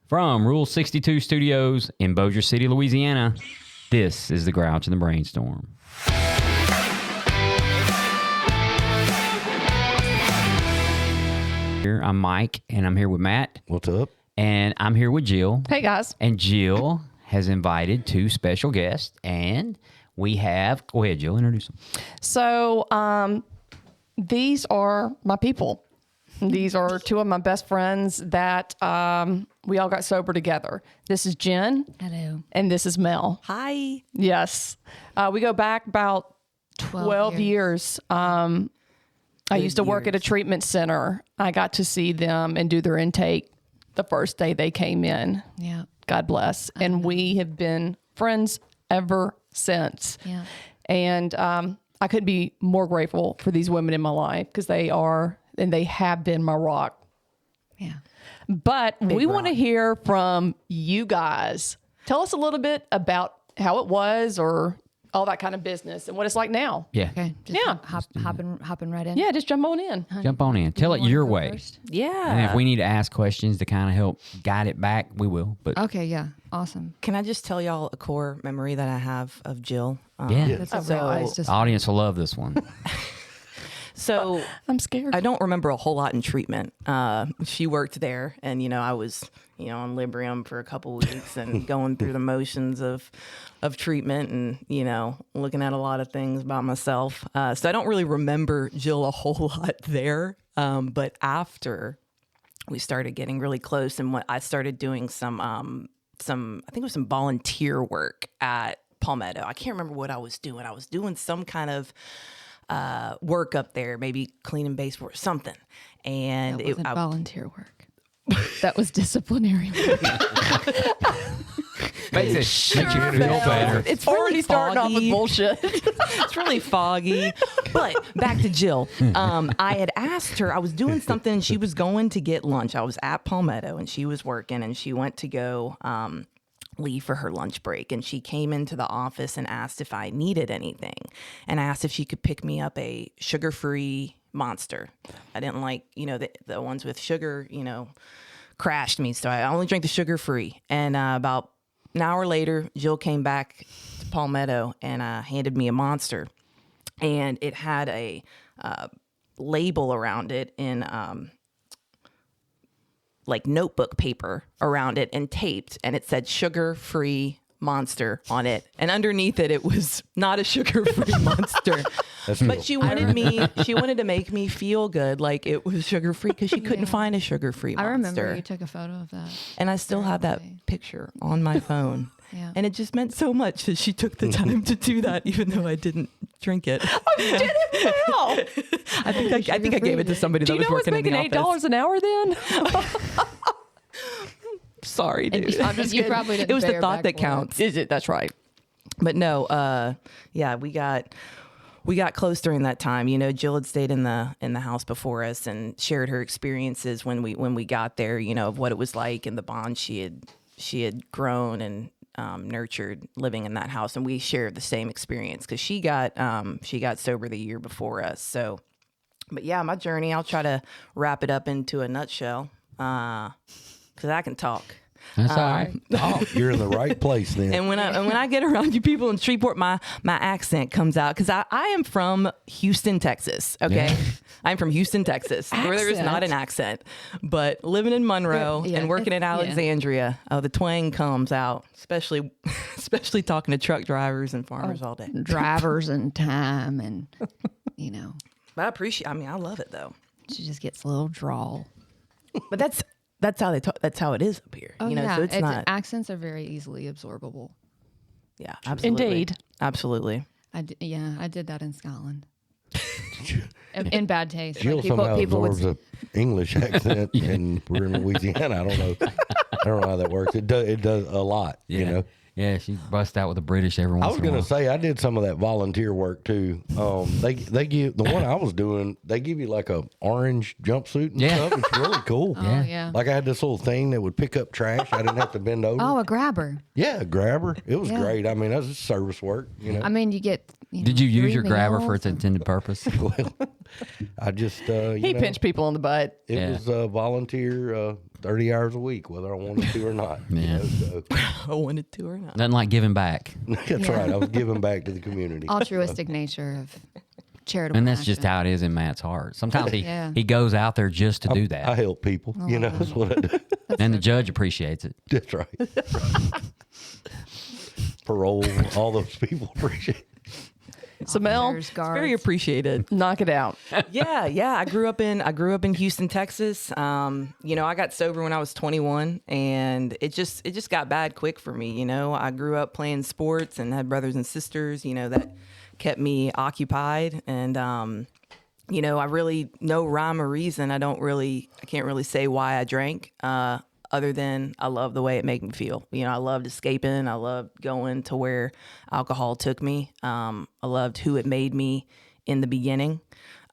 From Rule 62 Studios in Bossier City, Louisiana, this is The Grouch and the Brainstorm. I'm Mike, and I'm here with Matt. What's up? And I'm here with Jill. Hey, guys. And Jill has invited two special guests, and we have... Go ahead, Jill. Introduce them. So, these are my people. These are two of my best friends that we all got sober together. This is Jen. Hello. And this is Mel. Hi. Yes. We go back about 12 years. I used to work at a treatment center. I got to see them and do their intake the first day they came in. Yeah. God bless. And we have been friends ever since. Yeah. And I couldn't be more grateful for these women in my life because they are and they have been my rock. Yeah. But we want to hear from you guys. Tell us a little bit about how it was or all that kind of business and what it's like now. Yeah. Okay. Just Yeah. hopping right in. Yeah, just jump on in. Jump on in. Tell it your way. First? Yeah. And if we need to ask questions to kind of help guide it back, we will. But Okay. Yeah. Awesome. Can I just tell y'all a core memory that I have of Jill? yeah, That's Oh, so, God. it's just the audience will love this one. So I'm scared. I don't remember a whole lot in treatment. She worked there, and I was on Librium for a couple weeks and going through the motions of treatment, and looking at a lot of things about myself. So I don't really remember Jill a whole lot there. But after we started getting really close, and I started doing some I think it was some volunteer work at Palmetto. I can't remember what I was doing. I was doing some kind of work up there, maybe cleaning baseboard, something. And that wasn't volunteer work. That was disciplinary work. Makes you feel better. It's already really starting off with foggy. bullshit. It's really foggy. But back to Jill. I had asked her, I was doing something, and she was going to get lunch. I was at Palmetto, and she was working, and she went to go leave for her lunch break, and she came into the office and asked if I needed anything, and I asked if she could pick me up a sugar-free Monster. I didn't like the ones with sugar crashed me, so I only drank the sugar-free. And about an hour later, Jill came back to Palmetto and handed me a Monster, and it had a label around it in like notebook paper around it and taped, and it said sugar-free Monster on it, and underneath it was not a sugar-free Monster. But she wanted to make me feel good, like it was sugar-free, because she couldn't find a sugar-free Monster. I remember you took a photo of that. And I still have that picture on my phone. Yeah. And it just meant so much that she took the time to do that, even though I didn't drink it. Oh, you did it now. I think I gave it to somebody Do that you was know what's working in making the office. $8 an hour then? Sorry, dude. I'm just You kidding. probably didn't It was pay the her thought back that for it. counts. Is it? That's right. But no, yeah, we got close during that time. Jill had stayed in the house before us and shared her experiences when we got there. Of what it was like and the bond she had grown and nurtured living in that house, and we shared the same experience because she got sober the year before us. So, but yeah, my journey, I'll try to wrap it up into a nutshell because I can talk. That's all right. Oh, you're in the right place then. And when I get around you people in Shreveport, my accent comes out because I am from Houston, Texas. Okay, Yeah. I'm from Houston, Texas, where there is not an accent. But living in Monroe Yeah, and working in it's- yeah. Alexandria, the twang comes out, especially talking to truck drivers and farmers all day. Drivers and time and, But I appreciate. I mean, I love it though. she just gets a little drawl. But that's how they talk. That's how it is up here. Oh, yeah. So it's not. Accents are very easily absorbable. Yeah, absolutely. Indeed. Absolutely. I did that in Scotland. in bad taste. Jill Like, somehow people absorbs would, a English accent, and we're in Louisiana. I don't know how that works. It does a lot, Yeah, she busts out with a British every once I was in a gonna while. say I did some of that volunteer work too. They give the one I was doing. They give you like a orange jumpsuit and Yeah. stuff. It's really cool. Oh, yeah. Like I had this little thing that would pick up trash. I didn't have to bend over. Oh, a grabber. Yeah, a grabber. It was Yeah. great. I mean, that was service work. I mean, you get Did you use 3 your grabber for meals its intended purpose? Well, I just He pinched people in the butt. It Yeah. was volunteer 30 hours a week, whether I wanted to or not. Yeah. So, I wanted to or not. Nothing like giving back. that's right. I was giving back to the community. altruistic nature of charitable And that's just action. how it is in Matt's heart. Sometimes Yeah. he goes out there just to do I that. help people. That's what I do. And the judge appreciates it. That's right. Parole, all ththose people appreciate it. So Mel, Officers, guards. Very appreciated. knock it out. Yeah. I grew up in Houston, Texas. I got sober when I was 21, and it just got bad quick for me. I grew up playing sports and had brothers and sisters. That kept me occupied, and I really no rhyme or reason. I can't really say why I drank. Other than I love the way it made me feel. I loved escaping. I loved going to where alcohol took me. I loved who it made me in the beginning.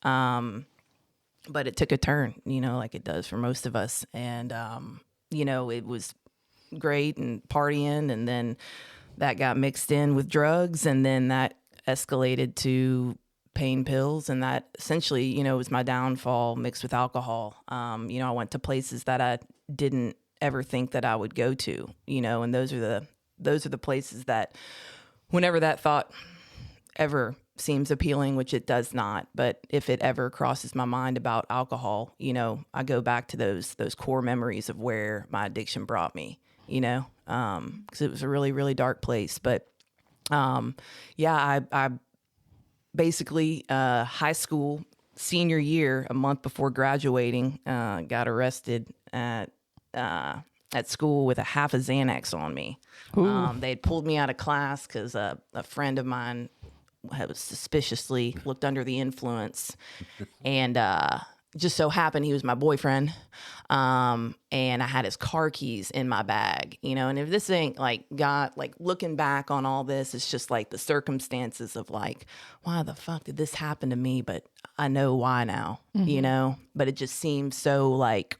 But it took a turn, like it does for most of us. And, it was great and partying. And then that got mixed in with drugs. And then that escalated to pain pills. And that essentially, was my downfall mixed with alcohol. I went to places that I didn't ever think that I would go to, and those are the places that whenever that thought ever seems appealing, which it does not, but if it ever crosses my mind about alcohol, I go back to those core memories of where my addiction brought me, because it was a really, really dark place. But I basically high school senior year, a month before graduating, got arrested at school with a half a Xanax on me. They had pulled me out of class because a friend of mine was suspiciously looked under the influence, and just so happened he was my boyfriend. And I had his car keys in my bag, and if this ain't looking back on all this, it's just like the circumstances of like, why the fuck did this happen to me? But I know why now, but it just seems so like,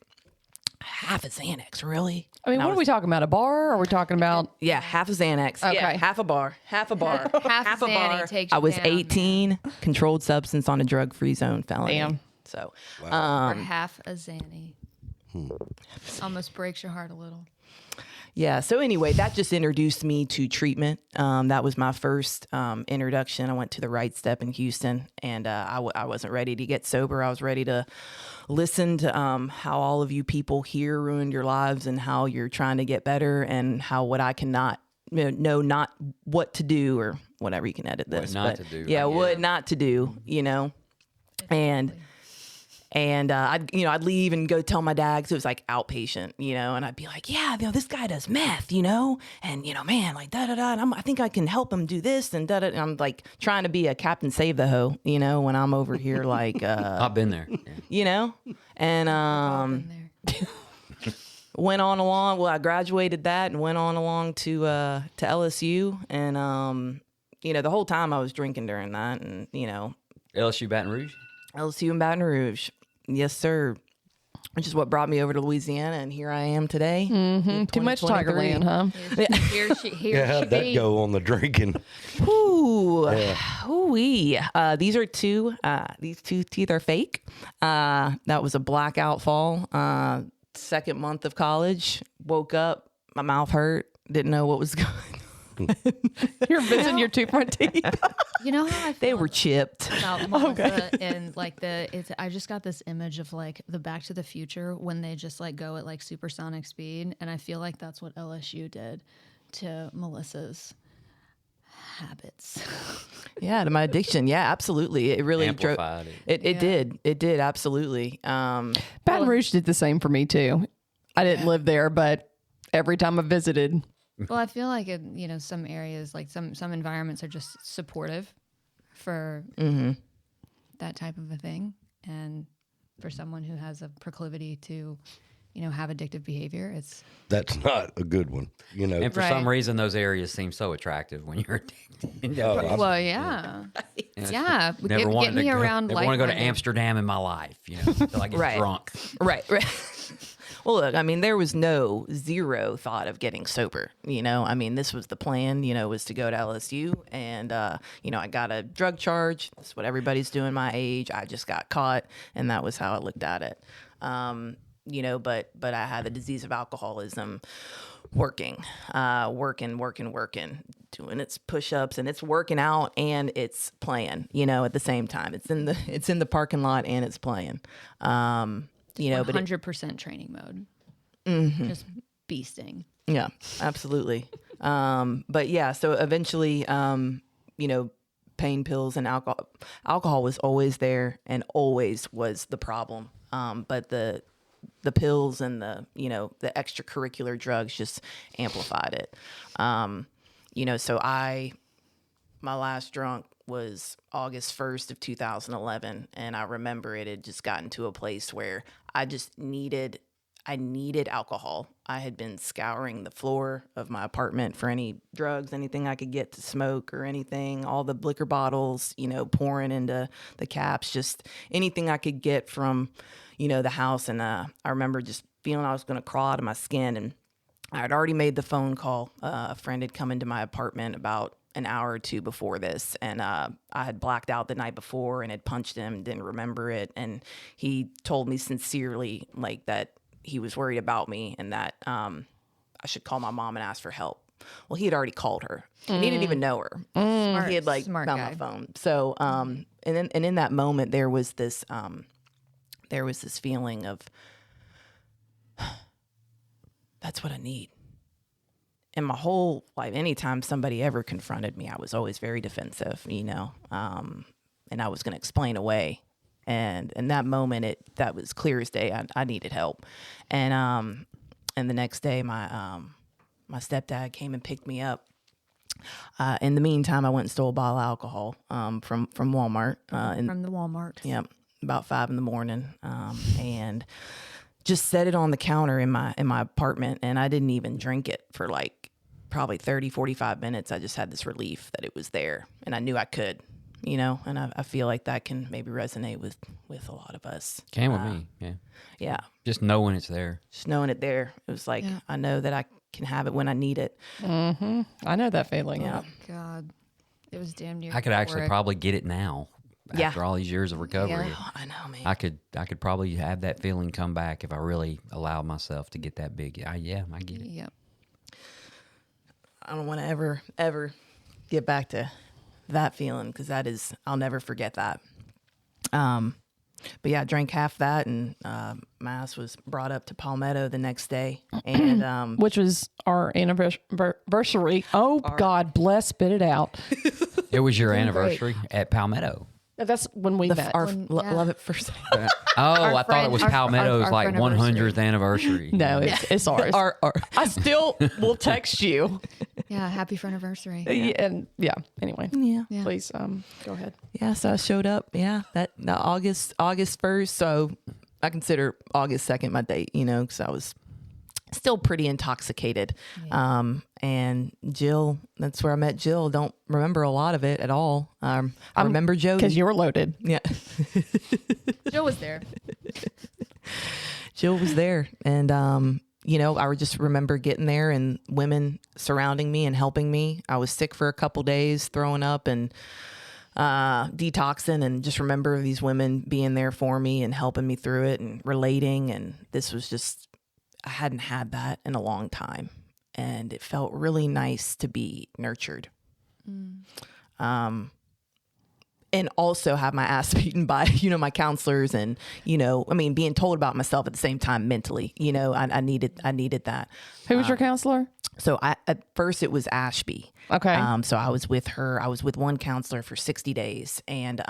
half a Xanax, really? I mean, what are we talking about? A bar? Or are we talking about? Yeah, half a Xanax. Okay. Yeah, half a bar. Half a Xanny takes you I was down. 18, controlled substance on a drug-free zone felony. Damn. So, Or half a Xanny. Almost breaks your heart a little. yeah. So anyway, that just introduced me to treatment. That was my first introduction. I went to the Right Step in Houston, and I wasn't ready to get sober. I was ready to listen to how all of you people here ruined your lives and how you're trying to get better, and how what I cannot know not what to do, or whatever. You can edit this. not to do. Yeah, Yeah. what not to do, And I'd leave and go tell my dad, because it was like outpatient, and I'd be like, yeah, this guy does meth, and man, like da da da, and I think I can help him do this and da da. And I'm like trying to be a Captain Save the Ho, when I'm over here like, I've been there. Yeah. and In there. went on along. Well, I graduated that and went on along to LSU, and the whole time I was drinking during that, and LSU Baton Rouge? LSU in Baton Rouge. Yes, sir. Which is what brought me over to Louisiana, and here I am today. Too much 2023. Tigerland, huh? Yeah, how'd that go on the drinking? Ooh, ooh-wee. These are these two teeth are fake. That was a blackout fall. Second month of college. Woke up, my mouth hurt. Didn't know what was going on. You're missing your two front teeth. You know how I feel They were chipped. about Melissa and like I just got this image of like the Back to the Future when they just like go at like supersonic speed, and I feel like that's what LSU did to Melissa's habits. Yeah, to my addiction. Yeah, absolutely. It really Amplified it. It did. It did, absolutely. Baton Rouge did the same for me too. I didn't live there, but every time I visited, Well, I feel like in some areas, like some environments are just supportive for that type of a thing, and for someone who has a proclivity to, have addictive behavior, That's not a good one. And for Right. some reason, those areas seem so attractive when you're addicted. well, yeah, yeah. Never wanted Get me to go, around. never want to go to like-minded. Amsterdam in my life, until I get Right. drunk. Right. Well, look, I mean, there was zero thought of getting sober. I mean, this was the plan, was to go to LSU. And, I got a drug charge. That's what everybody's doing my age. I just got caught. And that was how I looked at it. But I had the disease of alcoholism working, doing its push-ups, and it's working out and it's playing, at the same time. It's in the parking lot and it's playing. But 100% training mode. Just beasting. Yeah, absolutely. But yeah, so eventually, pain pills and alcohol was always there and always was the problem. But the pills and the extracurricular drugs just amplified it. So my last drunk was August 1st of 2011. And I remember it had just gotten to a place where I needed alcohol. I had been scouring the floor of my apartment for any drugs, anything I could get to smoke or anything, all the liquor bottles, pouring into the caps, just anything I could get from, the house. And I remember just feeling I was going to crawl out of my skin. And I had already made the phone call. A friend had come into my apartment about an hour or two before this, and I had blacked out the night before and had punched him, didn't remember it. And he told me sincerely, that he was worried about me and that I should call my mom and ask for help. Well, he had already called her. And he didn't even know her. Smart, He had smart found guy. my phone. So, and in that moment, there was this feeling of, that's what I need. And my whole life, anytime somebody ever confronted me, I was always very defensive, and I was going to explain away. And in that moment, that was clear as day. I needed help. And the next day, my stepdad came and picked me up. In the meantime, I went and stole a bottle of alcohol from Walmart. From the Walmart. Yep, about 5 a.m, and just set it on the counter in my apartment. And I didn't even drink it for probably 30, 45 minutes. I just had this relief that it was there, and I knew I could. And I feel like that can maybe resonate with a lot of us. Can with me, yeah. Yeah. Just knowing it's there. Just knowing it there. It was like, Yeah. I know that I can have it when I need it. Mm-hmm. I know that feeling. Yeah. Oh, God. It was damn near. I could actually euphoric. probably get it now. Yeah. After all these years of recovery. Oh, I know, man. I could probably have that feeling come back if I really allowed myself to get that big. I get it. Yep. I don't want to ever get back to that feeling, because I'll never forget that. But yeah, I drank half that, and my ass was brought up to Palmetto the next day, and Which was our anniversary. Oh, God bless, spit it out. It was your Doing anniversary at Palmetto. That's when we met. our When- yeah. love at first. I thought it was our Palmetto's like friend-iversary. 100th anniversary. No, it's ours. our I still will text you. Yeah. Happy for anniversary. And anyway, yeah. Yeah. please go ahead. Yeah, so I showed up. Yeah, that August 1st. So I consider August 2nd my date, because I was still pretty intoxicated. And Jill, that's where I met Jill. Don't remember a lot of it at all. I remember Jody. Because you were loaded. Yeah, Joe was there. Jill was there, and I would just remember getting there and women surrounding me and helping me. I was sick for a couple days, throwing up and detoxing, and just remember these women being there for me and helping me through it and relating. And this was just, I hadn't had that in a long time, and it felt really nice to be nurtured. And also have my ass beaten by, my counselors, and, being told about myself at the same time mentally, I needed that. Who was your counselor? So at first it was Ashby. Okay. So I was with her. I was with one counselor for 60 days, and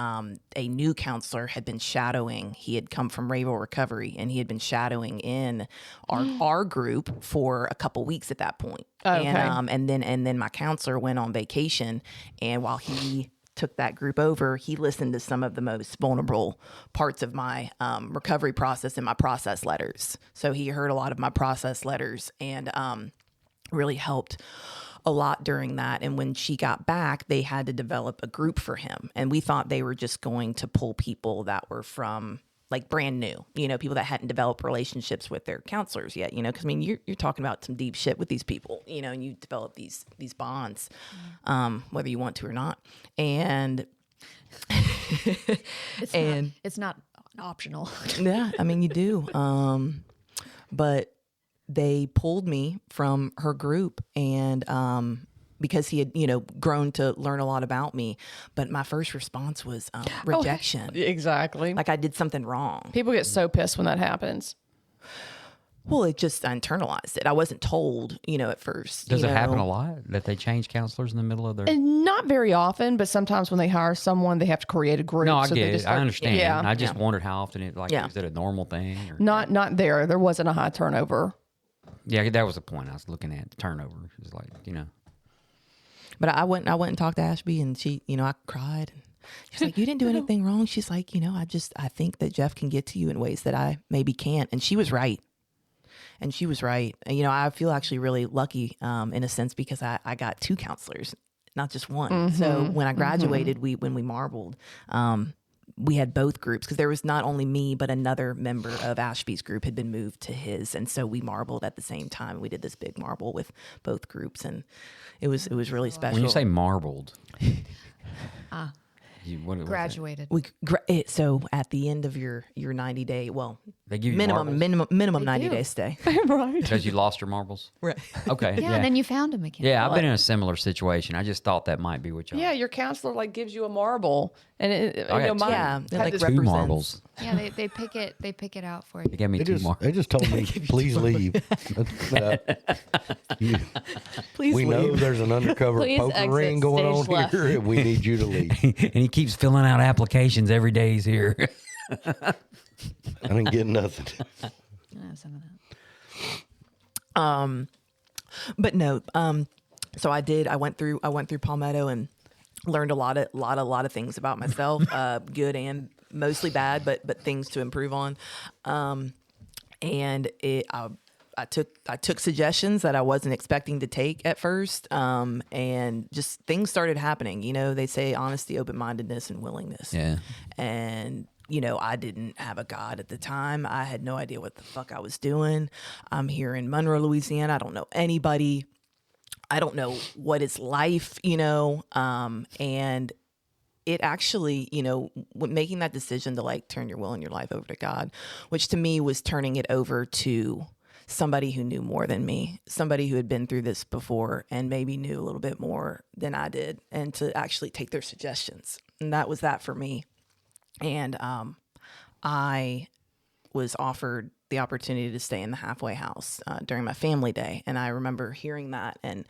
a new counselor had been shadowing. He had come from Rayville Recovery, and he had been shadowing in our group for a couple weeks at that point. Okay. And then my counselor went on vacation, and while he took that group over, he listened to some of the most vulnerable parts of my recovery process and my process letters. So he heard a lot of my process letters, and really helped a lot during that. And when she got back, they had to develop a group for him. And we thought they were just going to pull people that were from like brand new, you know, people that hadn't developed relationships with their counselors yet, you know, because I mean, you're talking about some deep shit with these people, you know, and you develop these bonds, whether you want to or not. And it's not optional. yeah, I mean, you do. But they pulled me from her group and because he had, you know, grown to learn a lot about me. But my first response was rejection. Exactly. Like I did something wrong. People get so pissed when that happens. Well, I internalized it. I wasn't told, you know, at first. Does you it know. happen a lot that they change counselors in the middle of their? And not very often, but sometimes when they hire someone, they have to create a group. No, I so get they it. just I start- understand. Yeah. I just wondered how often is it a normal thing? Or? Not there. There wasn't a high turnover. Yeah, that was the point I was looking at. The turnover. It was like, you know. But I went and talked to Ashby, and she, you know, I cried. And she's like, "You didn't do anything wrong." She's like, "You know, I think that Jeff can get to you in ways that I maybe can't." And she was right. And you know, I feel actually really lucky in a sense because I got 2 counselors, not just one. So when I graduated, when we marbled, we had both groups because there was not only me, but another member of Ashby's group had been moved to his. And so we marbled at the same time. We did this big marble with both groups, and it was really special. When you say marbled, what was Graduated. So at the end of your 90-day, well, They give you minimum marbles? 90-day stay. Right. Because you lost your marbles? Right. Okay. Yeah, then you found him again. Yeah, I've been in a similar situation. I just thought that might be what y'all. Yeah, your counselor like gives you a marble, and I got mine Yeah, it had like this- two represents- marbles. Yeah, they pick it out for They you. gave me They 2 just, marbles. they just told me, please leave. Please We know leave. there's an undercover Please poker exit ring going on stage left. here, and we need you to leave. And he keeps filling out applications every day he's here. I didn't get nothing. Some of that. But no, so I went through Palmetto and learned a lot of things about myself, good and mostly bad, but things to improve on. And I took suggestions that I wasn't expecting to take at first, and just things started happening. You know, they say honesty, open-mindedness, and willingness. Yeah. And you know, I didn't have a God at the time. I had no idea what the fuck I was doing. I'm here in Monroe, Louisiana. I don't know anybody. I don't know what is life, you know, and it actually, you know, making that decision to like turn your will and your life over to God, which to me was turning it over to somebody who knew more than me, somebody who had been through this before and maybe knew a little bit more than I did, and to actually take their suggestions. And that was that for me. And I was offered the opportunity to stay in the halfway house during my family day. And I remember hearing that and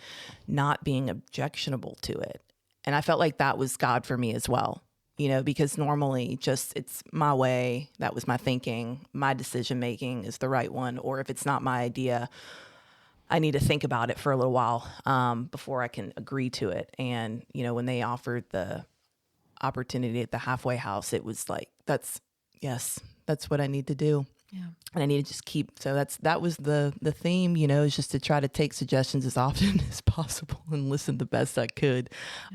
not being objectionable to it. And I felt like that was God for me as well, you know, because normally just it's my way. That was my thinking. My decision making is the right one. Or if it's not my idea, I need to think about it for a little while before I can agree to it. And, you know, when they offered the opportunity at the halfway house, it was like, that's what I need to do. Yeah. And I need to just keep, so that was the theme, you know, is just to try to take suggestions as often as possible and listen the best I could.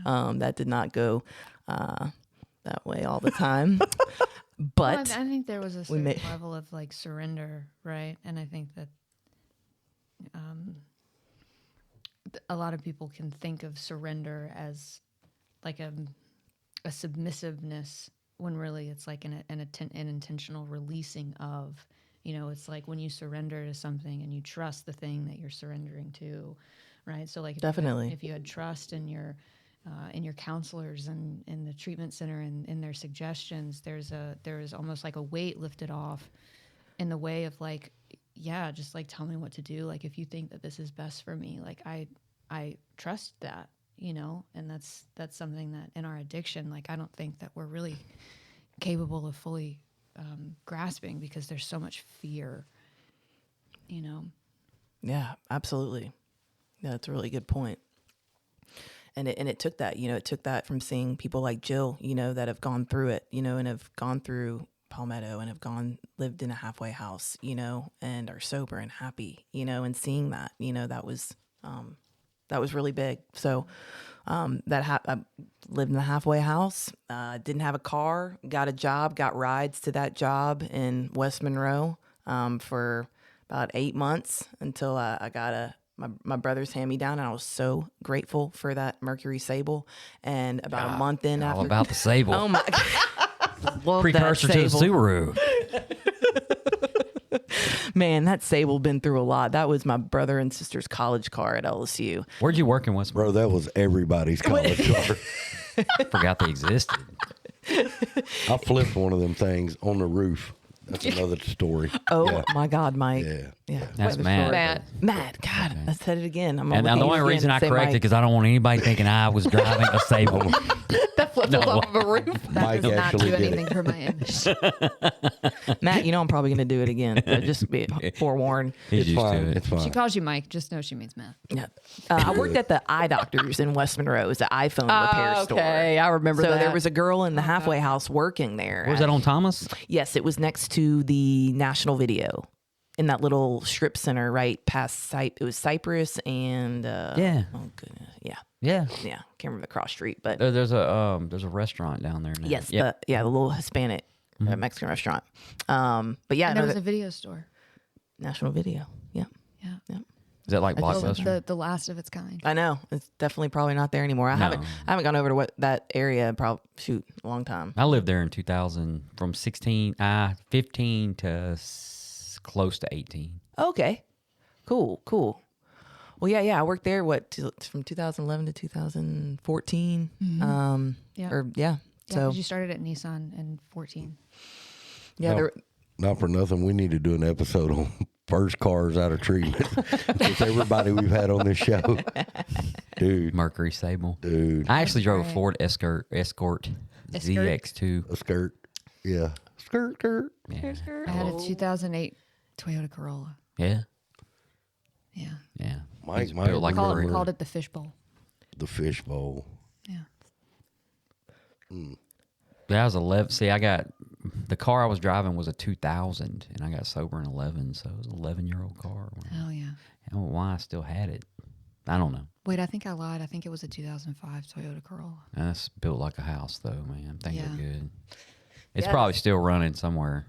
That did not go that way all the time. But Well, I think there was a certain may- level of like surrender, right? And I think that a lot of people can think of surrender as like a submissiveness when really it's like an intentional releasing of, you know, it's like when you surrender to something and you trust the thing that you're surrendering to, right? So like Definitely. if you had trust in your counselors and in the treatment center and in their suggestions, there is almost like a weight lifted off in the way of like, yeah, just like tell me what to do. Like if you think that this is best for me, like I trust that, you know, and that's something that in our addiction, like I don't think that we're really capable of fully grasping because there's so much fear, you know. yeah, absolutely. Yeah, that's a really good point. And it took that, you know, it took that from seeing people like Jill, you know, that have gone through it, you know, and have gone through Palmetto and have lived in a halfway house, you know, and are sober and happy, you know, and seeing that, you know, that was, That was really big. So I lived in the halfway house, didn't have a car, got a job, got rides to that job in West Monroe for about 8 months until I got my brother's hand-me-down, and I was so grateful for that Mercury Sable. And about a month in All after... about the Sable. Oh, my God. Love Precursor that to the Sable. Subaru. Man, that Sable been through a lot. That was my brother and sister's college car at LSU. Where'd you work in West? Bro, that was everybody's college car. Forgot they existed. I flipped one of them things on the roof. That's another story. Oh, Yeah. my God, Mike. Yeah. That's Wait, mad. Matt. God, I said it again. I'm And gonna the look at only you reason again I and say, corrected Mike. because I don't want anybody thinking I was driving a Sable. That flipped us off of a roof. That Mike does not actually do did it. anything for my image. Matt, you know I'm probably going to do it again. So just be forewarned. He's It's used fine. to it. It's fine. She calls you Mike. Just know she means Matt. Yeah. I worked at the eye doctors in West Monroe. It was the iPhone repair store. Okay, I remember So that. there was a girl in the halfway house working there. Was that on Thomas? Yes, it was next to the National Video in that little strip center right past it was Cypress and Yeah. oh goodness, yeah, Yeah. can't remember the cross street, but There's a restaurant down there now. yes, Yep. the little Hispanic Mexican restaurant. But yeah, And no, there was the a video store. National Video. Yeah, Yeah. yeah. Is that like I think so. Blockbuster? The last of its kind. I know it's definitely probably not there anymore. I No. haven't gone over to that area in probably a long time. I lived there in 2000 from 15 to close to 18. Okay, cool. Well, yeah. I worked there from 2011 to 2014. Yeah. Or Yeah, so 'cause you started at Nissan in 14. yeah, No, not for nothing. We need to do an episode on first cars out of treatment with everybody we've had on this show. Dude. Mercury Sable. Dude. I actually drove a right. Ford Escort ZX2. A skirt. Yeah. Skirt. Yeah. I had a 2008 Toyota Corolla. Yeah. Yeah. Yeah. Mike built like a Called, career. called it the fishbowl. the fishbowl. Yeah. Yeah, I was 11. See, the car I was driving was a 2000, and I got sober in 11, so it was an 11-year-old car. Oh, yeah. I don't know why I still had it. I don't know. Wait, I think I lied. I think it was a 2005 Toyota Corolla. That's built like a house, though, man. Things Yeah. are good. It's Yeah. probably still running somewhere.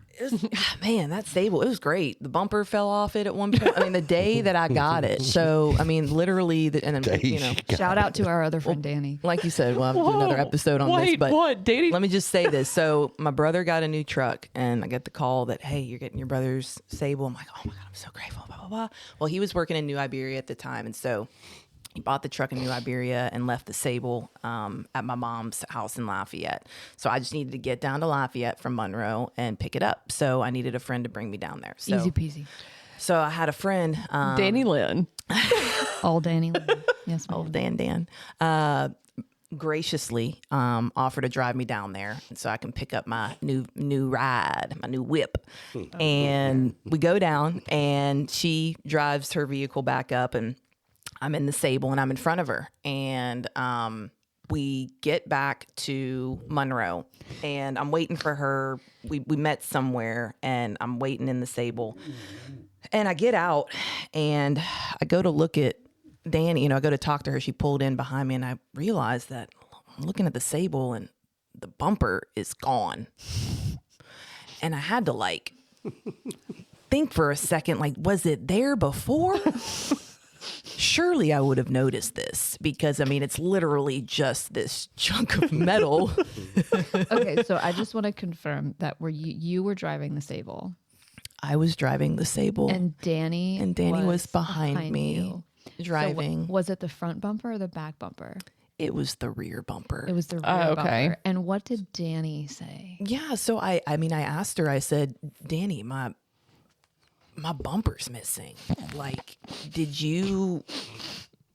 man, that Sable, it was great. The bumper fell off it at one point. I mean, the day that I got it. So, I mean, literally, and then, you know, Shout out to our other friend, Danny. like you said, we'll have to do another episode on this. But what, Danny? let me just say this. So, my brother got a new truck, and I get the call that, hey, you're getting your brother's Sable. I'm like, oh my God, I'm so grateful. Blah, blah, blah. Well, he was working in New Iberia at the time, and so he bought the truck in New Iberia and left the Sable at my mom's house in Lafayette. So I just needed to get down to Lafayette from Monroe and pick it up. So I needed a friend to bring me down there. So, Easy peasy. So I had a friend, Danny Lynn. All Danny. Yes, ma'am. old Dan, graciously offered to drive me down there so I can pick up my new ride, my new whip. And we go down, and she drives her vehicle back up, and I'm in the Sable, and I'm in front of her. And we get back to Monroe, and I'm waiting for her. We met somewhere, and I'm waiting in the Sable. And I get out, and I go to look at Danny, I go to talk to her. She pulled in behind me, and I realized that I'm looking at the Sable, and the bumper is gone. And I had to think for a second, was it there before? Surely I would have noticed this because, it's literally just this chunk of metal. Okay, so I just want to confirm that you were driving the Sable. I was driving the Sable, And Danny was behind me you. driving. So was it the front bumper or the back bumper? It was the rear bumper. It was the rear okay. bumper. And what did Danny say? Yeah, so I asked her, I said, Danny, my bumper's missing. Did you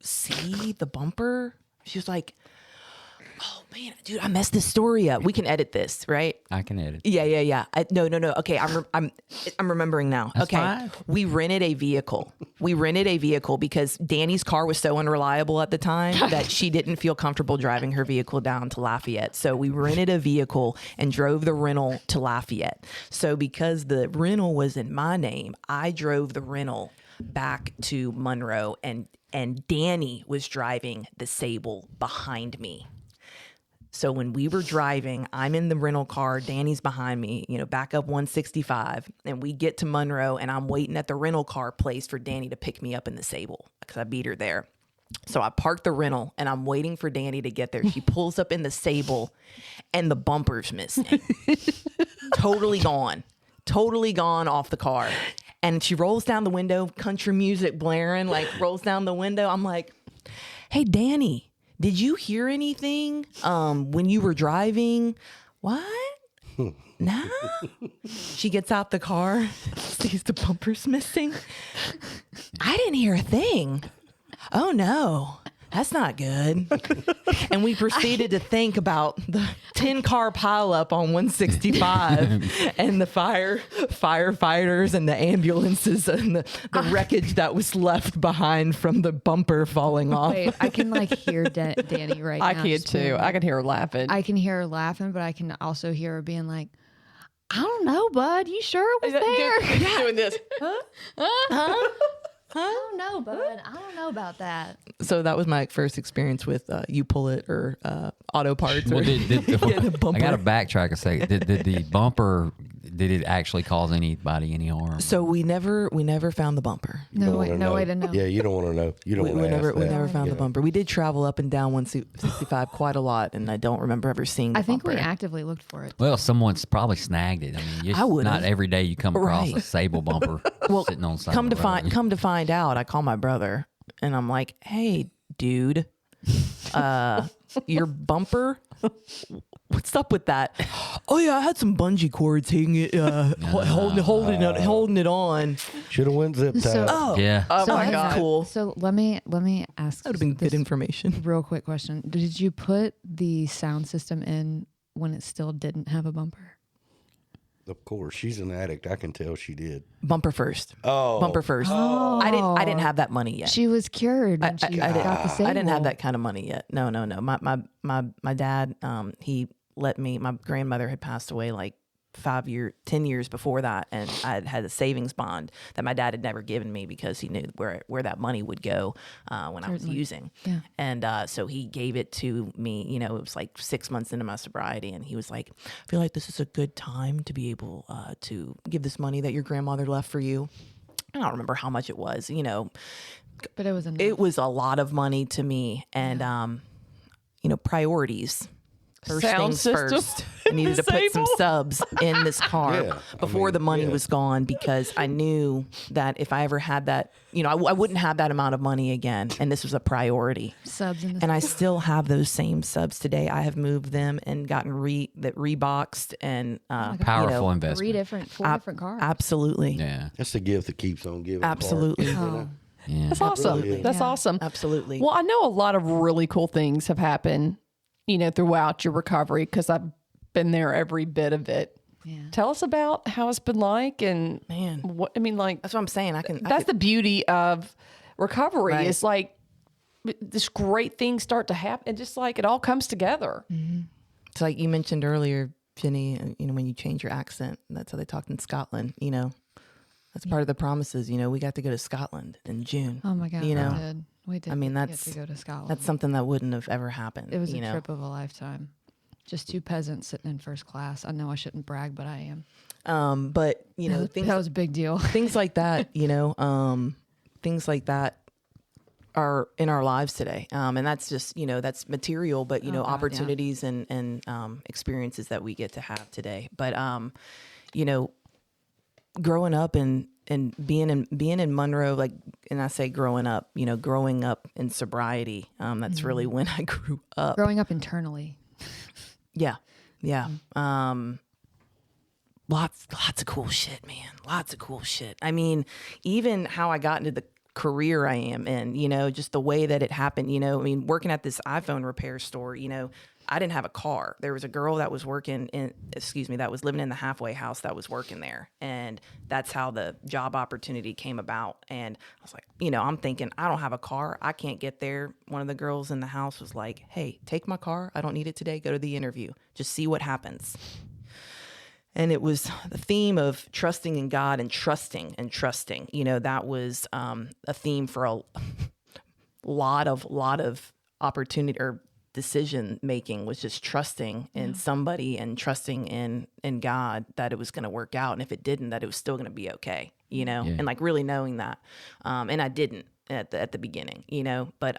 see the bumper? She was like, oh man, dude, I messed this story up. We can edit this, right? I can edit. Yeah. No. Okay, I'm remembering now. That's okay, fine. we rented a vehicle. Because Danny's car was so unreliable at the time that she didn't feel comfortable driving her vehicle down to Lafayette. So we rented a vehicle and drove the rental to Lafayette. So because the rental was in my name, I drove the rental back to Monroe and and Danny was driving the Sable behind me. So when we were driving, I'm in the rental car, Danny's behind me, back up 165, and we get to Monroe, and I'm waiting at the rental car place for Danny to pick me up in the Sable because I beat her there. So I parked the rental, and I'm waiting for Danny to get there. She pulls up in the Sable, and the bumper's missing. Totally gone off the car. And she rolls down the window, country music blaring, rolls down the window. I'm like, hey, Danny, did you hear anything when you were driving? What? No. She gets out the car, sees the bumper's missing. I didn't hear a thing. Oh, no. That's not good. And we proceeded to think about the 10-car pileup on 165 and the firefighters and the ambulances and the wreckage that was left behind from the bumper falling off. Wait, I can hear Danny right now. I can too. I can hear her laughing. I can hear her laughing, but I can also hear her being like, I don't know, bud. You sure it was there? Doing this. I don't know, bud. I don't know about that. So that was my first experience with You Pull It or auto parts. Well, Or the bumper. I got to backtrack a second. Did the bumper, did it actually cause anybody any harm? So we never found the bumper. No way to know. Yeah, you don't want to know. You don't We want to never ask that. never found the bumper. We did travel up and down 165 quite a lot, and I don't remember ever seeing the I think bumper. we actively looked for it. Well, someone's probably snagged it. I mean, I would've. not every day you come across Right. a Sable bumper sitting on the side Come of to the find road. come to find out, I call my brother and I'm like, "Hey, dude, your bumper, what's up with that?" "Oh yeah, I had some bungee cords hanging, holding it on." Should have went zip tie. So- Oh, Yeah. oh my hang god, on. cool. So let me ask. That would have been good this information. real quick question. Did you put the sound system in when it still didn't have a bumper? Of course, she's an addict. I can tell she did. Bumper first. Oh, Bumper first. I didn't have that money yet. She was cured when she got the Sable. I didn't have that kind of money yet. No. My dad, he let me. My grandmother had passed away 10 years before that, and I had a savings bond that my dad had never given me because he knew where that money would go when I was using. Yeah. And so he gave it to me. It was 6 months into my sobriety, and he was like, "I feel like this is a good time to be able to give this money that your grandmother left for you." I don't remember how much it was. But it was enough. It was a lot of money to me, and priorities. First Sound things system. first. I needed to put some Sable. subs in this car Yeah, before the money yeah. was gone, because I knew that if I ever had that, I wouldn't have that amount of money again, and this was a priority. subs in the And I still have those same subs today. I have moved them and gotten reboxed and Powerful investment. four different cars. Absolutely, Yeah. That's the gift that keeps on giving. absolutely, Oh. Yeah. That's awesome. really is. That's Yeah. awesome. absolutely. Well, I know a lot of really cool things have happened, throughout your recovery, because I've been there every bit of it. Yeah. Tell us about how it's been like, and Man. what that's That's what I'm saying. that's the beauty of recovery. Right. It's this great things start to happen, and just it all comes together. It's like you mentioned earlier, Jenny, when you change your accent, that's how they talked in Scotland, that's part of the promises, we got to go to Scotland in June. Oh my God. We did. I mean, get that's- to go to Scotland. That's something that wouldn't have ever happened. It was a trip of a lifetime. Just two peasants sitting in first class. I know I shouldn't brag, but I am. But, That was a big deal. things like that, things like that are in our lives today. And that's just, that's material, but, God, yeah. opportunities and experiences that we get to have today. But, growing up and being in Monroe, and I say growing up in sobriety, that's really when I grew up. Growing up internally. Yeah. Lots of cool shit, man. Lots of cool shit. I mean, even how I got into the career I am in, just the way that it happened, working at this iPhone repair store, I didn't have a car. There was a girl that was that was living in the halfway house that was working there. And that's how the job opportunity came about. And I was like, I'm thinking, I don't have a car. I can't get there. One of the girls in the house was like, "Hey, take my car. I don't need it today. Go to the interview. Just see what happens." And it was the theme of trusting in God and trusting. That was a theme for lot of opportunity or decision making was just trusting in somebody and trusting in God that it was going to work out. And if it didn't, that it was still going to be okay, and like really knowing that. And I didn't at the beginning, but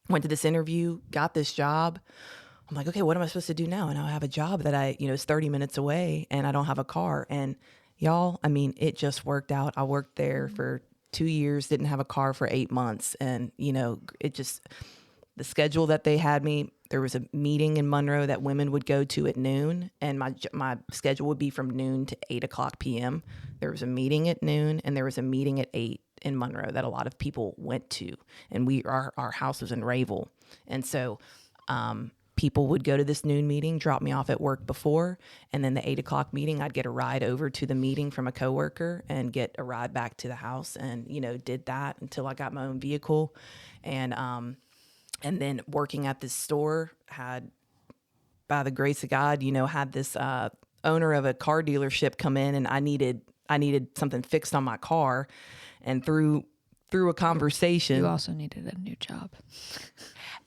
went to this interview, got this job. I'm like, okay, what am I supposed to do now? And I have a job that is 30 minutes away and I don't have a car. And y'all, I mean, it just worked out. I worked there for 2 years, didn't have a car for 8 months. And, it just, the schedule that they had me, there was a meeting in Monroe that women would go to at noon. And my schedule would be from noon to 8:00 p.m. There was a meeting at noon and there was a meeting at 8 in Monroe that a lot of people went to. And our house was in Rayville. And so, people would go to this noon meeting, drop me off at work before, and then the 8:00 meeting, I'd get a ride over to the meeting from a coworker and get a ride back to the house, and did that until I got my own vehicle, and then working at this store, had, by the grace of God, had this owner of a car dealership come in, and I needed something fixed on my car, and through a conversation, You also needed a new job.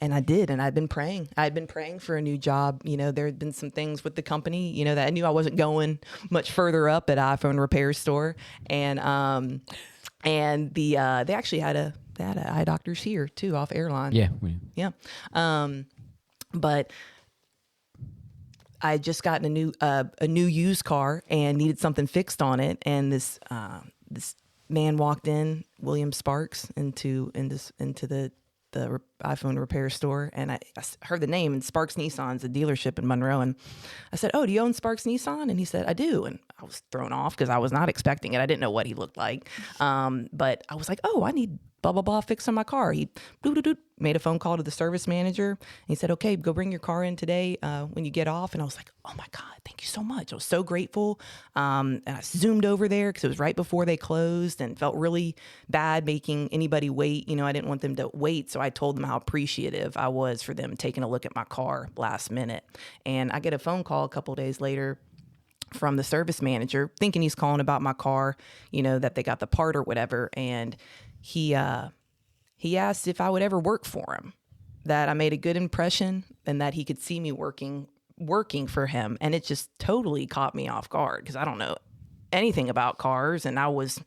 And I did, and I'd been praying. I'd been praying for a new job. There had been some things with the company, that I knew I wasn't going much further up at iPhone repair store, and they actually had they had eye doctors here too, off Airline. Yeah. But I had just gotten a new used car and needed something fixed on it, and this man walked in, William Sparks, into the iPhone repair store, and I heard the name, and Sparks Nissan's a dealership in Monroe, and I said, "Oh, do you own Sparks Nissan?" And he said, "I do," and I was thrown off because I was not expecting it. I didn't know what he looked like, but I was like, "Oh, I need blah blah blah fixed on my car." He made a phone call to the service manager, and he said, "Okay, go bring your car in today when you get off." And I was like, "Oh my God, thank you so much." I was so grateful, and I zoomed over there because it was right before they closed, and felt really bad making anybody wait. I didn't want them to wait, so I told them how appreciative I was for them taking a look at my car last minute. And I get a phone call a couple of days later from the service manager, thinking he's calling about my car, that they got the part or whatever, and he asked if I would ever work for him, that I made a good impression, and that he could see me working for him. And it just totally caught me off guard because I don't know anything about cars, and that was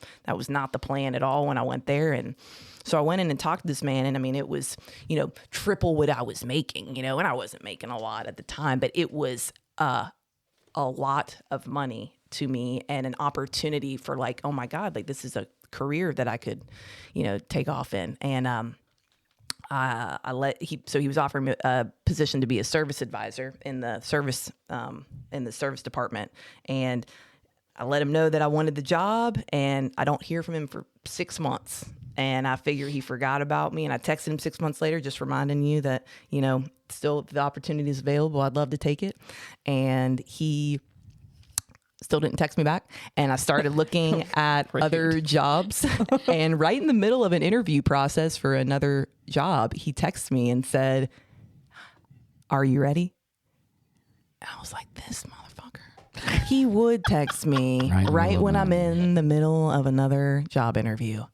not the plan at all when I went there. And so I went in and talked to this man, and I mean, it was triple what I was making, and I wasn't making a lot at the time, but it was a lot of money to me, and an opportunity for like, oh my God, like this is a career that I could, take off in. And he was offering me a position to be a service advisor in the service department, and I let him know that I wanted the job, and I don't hear from him for 6 months. And I figure he forgot about me, and I texted him 6 months later, just reminding you that, still if the opportunity is available, I'd love to take it. And he still didn't text me back. And I started looking at other jobs, and right in the middle of an interview process for another job, he texted me and said, "Are you ready?" And I was like, this motherfucker. He would text me right when I'm in the middle of another job interview.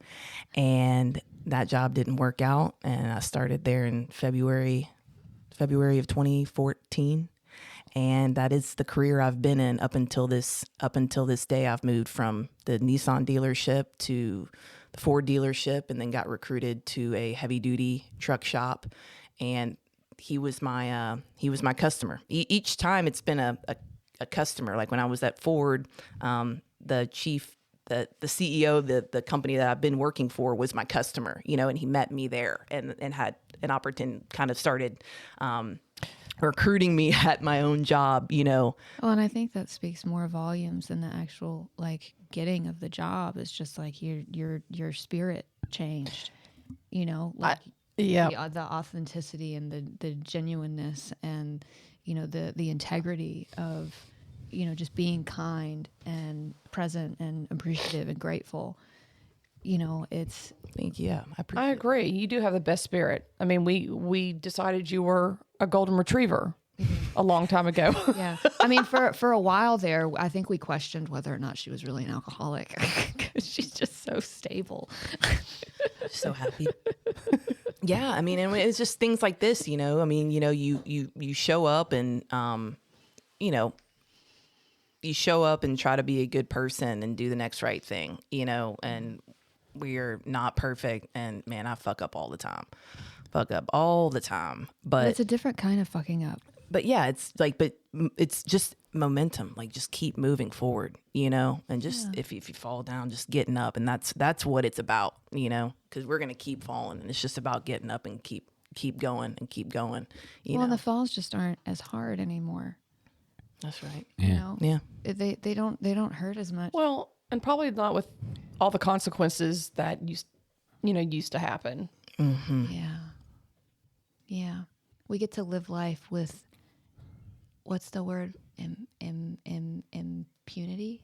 And that job didn't work out. And I started there in February of 2014. And that is the career I've been in up until this day. I've moved from the Nissan dealership to the Ford dealership, and then got recruited to a heavy duty truck shop. And he was my customer. Each time it's been a customer. Like when I was at Ford, the CEO of the company that I've been working for was my customer, and he met me there and had an opportunity, kind of started recruiting me at my own job, Well, and I think that speaks more volumes than the actual like getting of the job. It's just like your spirit changed, like the authenticity and the genuineness and the integrity of just being kind and present and appreciative and grateful. It's thank you. Yeah, I agree. You do have the best spirit. I mean, we decided you were a golden retriever a long time ago. Yeah. I mean, for a while there, I think we questioned whether or not she was really an alcoholic because she's just so stable. So happy. Yeah, I mean, and it's just things like this, you know. I mean, you know, you show up and you know, you show up and try to be a good person and do the next right thing, you know. And we're not perfect, and man, I fuck up all the time, but It's a different kind of fucking up. but yeah, it's like, but it's just momentum. Like, just keep moving forward, you know, and just if you fall down, just getting up, and that's what it's about, you know, because we're gonna keep falling, and it's just about getting up and keep going and keep going. You know, And the falls just aren't as hard anymore. that's right. Yeah. You know, Yeah, they don't hurt as much. Well, and probably not with all the consequences that used to happen. Yeah. Yeah. We get to live life with, what's the word? Impunity?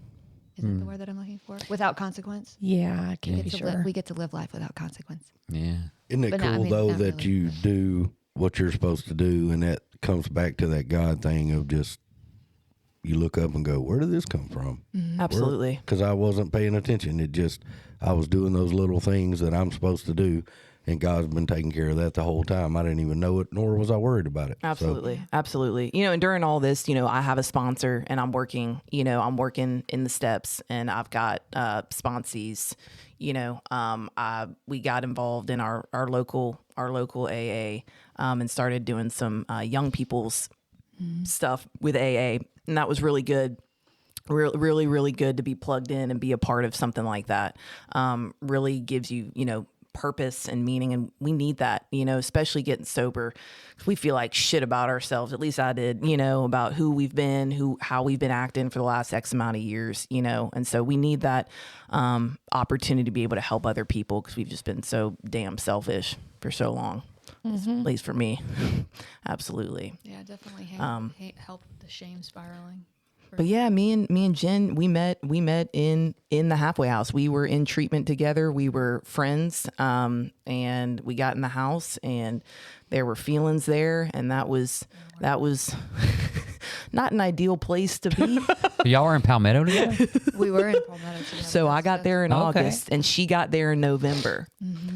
Is that the word that I'm looking for? Without consequence? Yeah, I can't be sure. We get to live life without consequence. Yeah. Isn't it But no, cool I mean, though not that really. you do what you're supposed to do, and that comes back to that God thing of just you look up and go, where did this come from? absolutely. Because I wasn't paying attention. I was doing those little things that I'm supposed to do, and God's been taking care of that the whole time. I didn't even know it, nor was I worried about it. Absolutely. Absolutely. You know, and during all this, you know, I have a sponsor and I'm working in the steps, and I've got sponsees, you know. We got involved in our local AA and started doing some young people's stuff with AA. And that was really good. Really, really good to be plugged in and be a part of something like that. Really gives you, you know, purpose and meaning, and we need that, you know, especially getting sober. We feel like shit about ourselves, at least I did, you know, about who we've been, how we've been acting for the last X amount of years, you know. And so we need that opportunity to be able to help other people, because we've just been so damn selfish for so long, at least for me. Absolutely. Yeah, definitely help the shame spiraling. But yeah, me and Jen, we met in the halfway house. We were in treatment together. We were friends, and we got in the house, and there were feelings there, and that was not an ideal place to be. Y'all were in Palmetto together? We were in Palmetto together. So I got there in Okay. August, and she got there in November.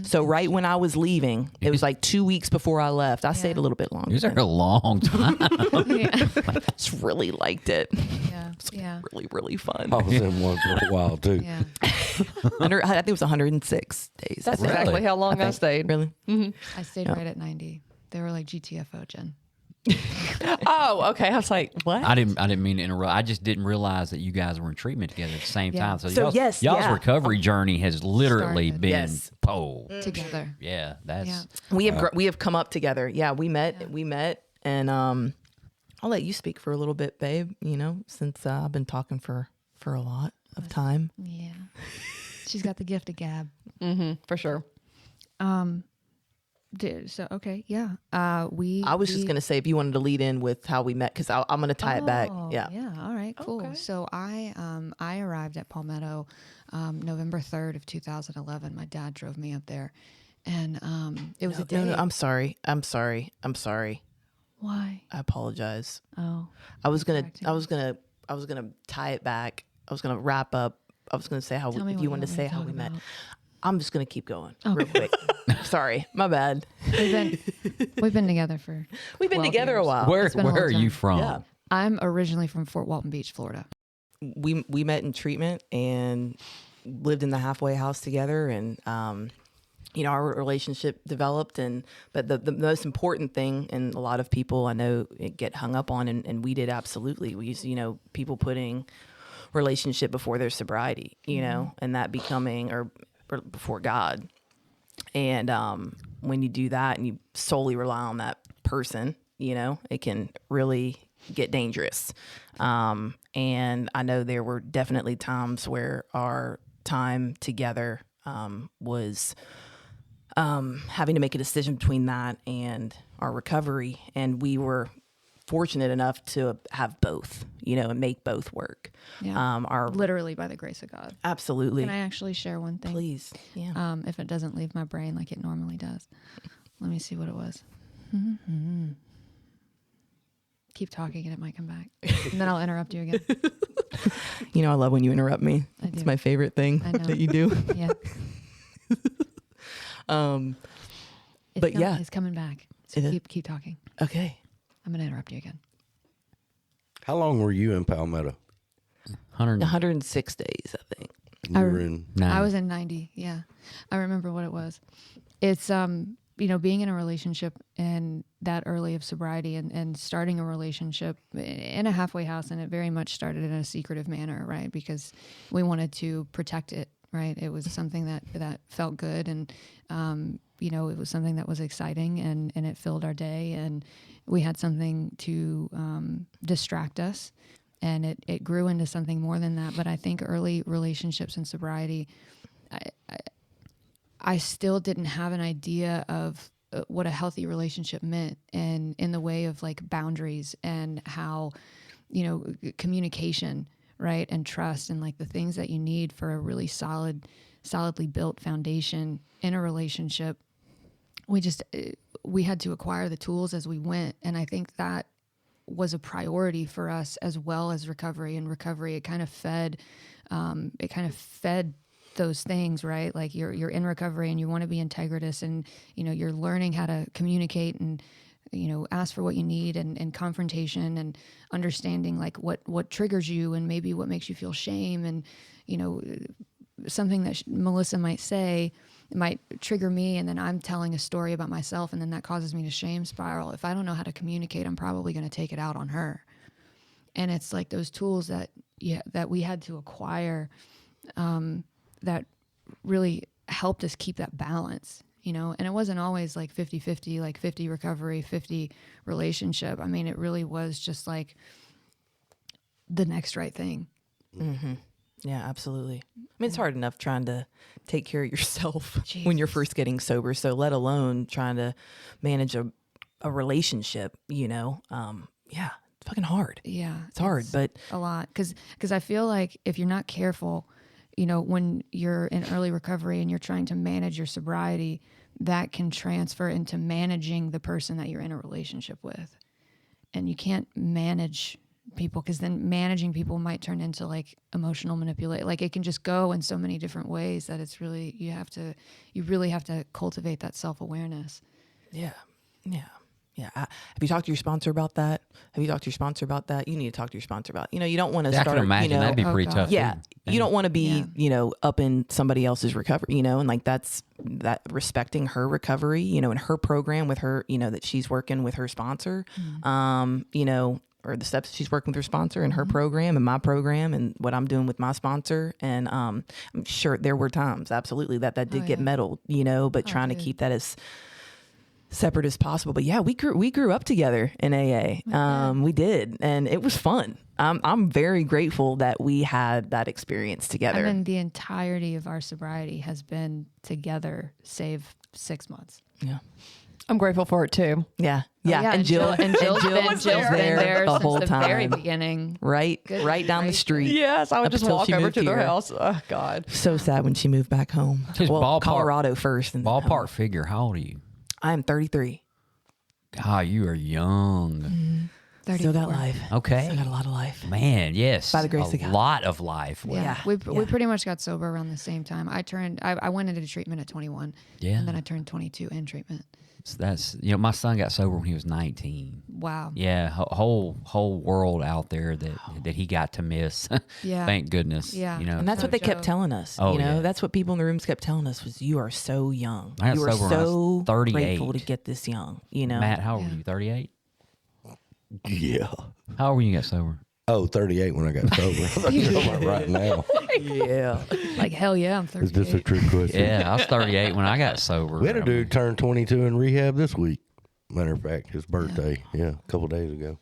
So right when I was leaving, it was like 2 weeks before I left. I stayed a little bit longer. You was there a long time. Yeah. Just really liked it. Yeah. Yeah. Really, really fun. I was in one for a while too. Yeah. I think it was 106 days. That's Really? exactly how long I stayed. Really? I stayed right at 90. They were like GTFO, Jen. Oh, okay. I was like, what? I didn't mean to interrupt. I just didn't realize that you guys were in treatment together at the same Yeah. time. So, y'all's, yes, y'all's yeah. recovery journey has literally Started. been Yes. Together. Yeah, that's Yeah. We have come up together. Yeah, we met, and I'll let you speak for a little bit, babe. You know, since I've been talking for a lot of time. Yeah. She's got the gift of gab. For sure. So, okay. Yeah. I was just gonna say if you wanted to lead in with how we met, because I'm gonna tie it back. Yeah. Yeah. All right. Cool. Okay. So I arrived at Palmetto November 3rd of 2011. My dad drove me up there, and it was a day. No, I'm sorry. Why? I apologize. Oh. I was gonna tie it back. I was gonna wrap up. I was gonna say how Tell me if what you you wanted to want me say to how talk we met. about. I'm just gonna keep going real quick. Sorry, my bad. We've been together for. We've been 12 together a years. while. where been a long are you time. from? Yeah. I'm originally from Fort Walton Beach, Florida. We met in treatment and lived in the halfway house together, and you know, our relationship developed. But the most important thing, and a lot of people I know get hung up on, and we did absolutely. We used, you know, people putting relationship before their sobriety, you know, and that becoming or before God. And when you do that and you solely rely on that person, you know, it can really get dangerous. And I know there were definitely times where our time together was having to make a decision between that and our recovery. And we were fortunate enough to have both, you know, and make both work. Yeah. Our Literally by the grace of God. absolutely. Can I actually share one thing? Please. Yeah. If it doesn't leave my brain like it normally does. Let me see what it was. Keep talking and it might come back. And then I'll interrupt you again. You know, I love when you interrupt me. I It's do. my favorite thing I know. that you do. Yeah. But yeah. It's coming back. So keep talking. Okay. I'm going to interrupt you again. How long were you in Palmetto? 106 days, I think. You were in. I was in 90. Yeah. I remember what it was. It's, being in a relationship and that early of sobriety and starting a relationship in a halfway house. And it very much started in a secretive manner, right? Because we wanted to protect it, right? It was something that felt good. And, it was something that was exciting and it filled our day. And we had something to distract us. And it grew into something more than that. But I think early relationships and sobriety, I still didn't have an idea of what a healthy relationship meant, and in the way of like boundaries and how, communication, right, and trust, and like the things that you need for a really solidly built foundation in a relationship. We had to acquire the tools as we went, and I think that was a priority for us, as well as recovery. And recovery, it kind of fed those things, right? Like you're in recovery and you want to be integritous, and you're learning how to communicate and ask for what you need, and confrontation, and understanding like what triggers you, and maybe what makes you feel shame, and something that Melissa might say might trigger me, and then I'm telling a story about myself, and then that causes me to shame spiral. If I don't know how to communicate, I'm probably going to take it out on her. And it's like those tools that we had to acquire, that really helped us keep that balance, and it wasn't always like 50-50, like 50 recovery, 50 relationship. I mean, it really was just like the next right thing. Mm-hmm. Yeah, absolutely. I mean, it's hard enough trying to take care of yourself when you're first getting sober. So let alone trying to manage a relationship, yeah, it's fucking hard. Yeah. It's hard, but a lot. Cause I feel like if you're not careful, when you're in early recovery and you're trying to manage your sobriety, that can transfer into managing the person that you're in a relationship with. And you can't manage people, because then managing people might turn into like emotional manipulation. Like it can just go in so many different ways that it's really, you really have to cultivate that self-awareness. Yeah. Have you talked to your sponsor about that? You need to talk to your sponsor about, you don't want to start, I can imagine that'd be pretty tough. Yeah. Too. You don't want to be, up in somebody else's recovery, and like that respecting her recovery, and her program with her, that she's working with her sponsor, or the steps she's working with her sponsor and her program and my program and what I'm doing with my sponsor. And I'm sure there were times, absolutely, that did get meddled, but trying to keep that as separate as possible. But yeah, we grew up together in AA. We did, and it was fun. I'm very grateful that we had that experience together. I mean, the entirety of our sobriety has been together, save 6 months. Yeah. I'm grateful for it too. Yeah. And Jill's been there the since whole the time. very beginning. Right down the gracious. street. Yes, I would Up just until walk she over moved to their here. house. Oh God. So sad when she moved back home. Just ballpark- Colorado first. And Ballpark figure, how old are you? I am 33. God, you are young. 34. Still got life. Okay. Still got a lot of life. Man, yes. By the grace a of God. lot of life. Yeah. We pretty much got sober around the same time. I went into treatment at 21. Yeah. And then I turned 22 in treatment. So that's, my son got sober when he was 19. Wow. Yeah, whole world out there that he got to miss. Yeah. Thank goodness. Yeah. And that's what they kept telling us. Oh, yeah. That's what people in the rooms kept telling us was, you are so young. I got You are sober when I was so 38. grateful to get this young. Matt, how old were you? 38? Yeah. How old were you when you got sober? Oh, 38 when I got sober. I'm talking about right now. Yeah. Like, hell yeah, I'm Is 38. this a true question? Yeah, I was 38 when I got sober. We had a dude turn 22 in rehab this week. Matter of fact, his birthday. Yeah, a couple days ago.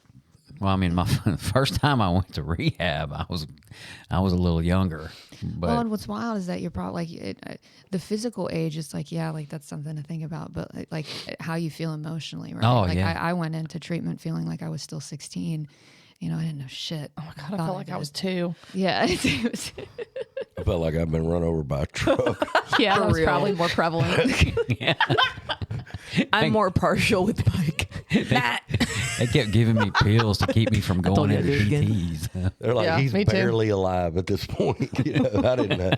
Well, I mean, my first time I went to rehab, I was a little younger. But Well, and what's wild is that you're probably like the physical age is like, yeah, like that's something to think about, but like how you feel emotionally, right? Oh, like yeah. I went into treatment feeling like I was still 16. I didn't know shit. Oh my God, I felt like I was 2. Yeah. It was, I felt like I've been run over by a truck. Yeah, that was real. probably more prevalent. yeah. I'm more partial with Mike. Matt. They kept giving me pills to keep me from told going you into I'd do it again. PTs. They're like, Yeah, he's me too. barely alive at this point. I didn't know.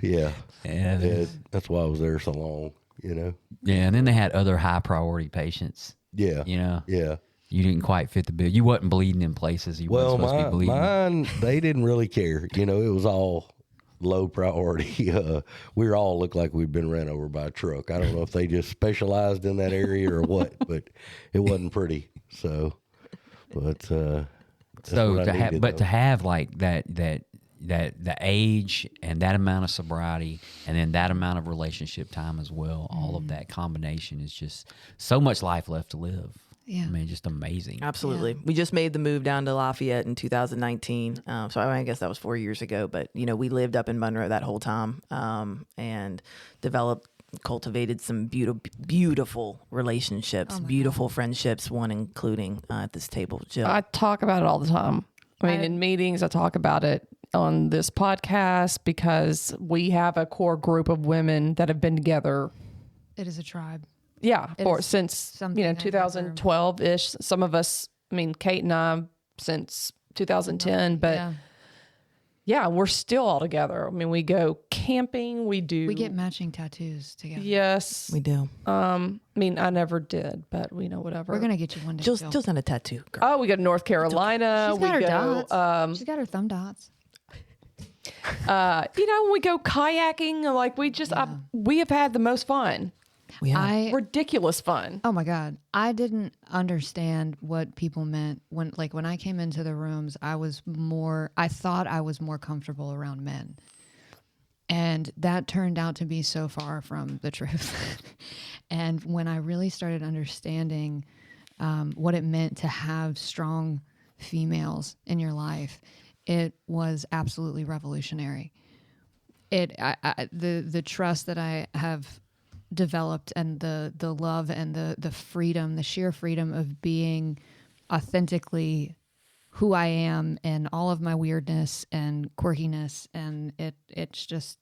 Yeah. Yeah. Yeah, that's why I was there so long. you know. Yeah, and then they had other high priority patients. Yeah. You know, Yeah. you didn't quite fit the bill. You wasn't bleeding in places you weren't supposed to be bleeding. Mine, they didn't really care. You know, it was all low priority. We all looked like we'd been ran over by a truck. I don't know if they just specialized in that area or what, but it wasn't pretty. So, but to have like that the age and that amount of sobriety and then that amount of relationship time as well, all of that combination is just so much life left to live. Yeah. I mean, just amazing. Absolutely. We just made the move down to Lafayette in 2019. So I guess that was 4 years ago. But, you know, we lived up in Monroe that whole time and cultivated some beautiful relationships, beautiful friendships, one including at this table, Jill. I talk about it all the time. I mean, in meetings, I talk about it on this podcast because we have a core group of women that have been together. It is a tribe. Yeah, since 2012 ish. Some of us, I mean, Kate and I since 2010, but yeah, we're still all together. I mean, we go camping. We get matching tattoos together. Yes, we do. I mean, I never did, but whatever. We're gonna get you one day. Jill's not a tattoo girl. Oh, we go to North Carolina. She's got her dots. She's got her thumb dots. When we go kayaking, like we have had the most fun. Ridiculous fun. Oh my God. I didn't understand what people meant when I came into the rooms, I thought I was more comfortable around men. And that turned out to be so far from the truth. And when I really started understanding what it meant to have strong females in your life, it was absolutely revolutionary. The trust that I have developed and the love and the freedom, the sheer freedom of being authentically who I am and all of my weirdness and quirkiness, and it's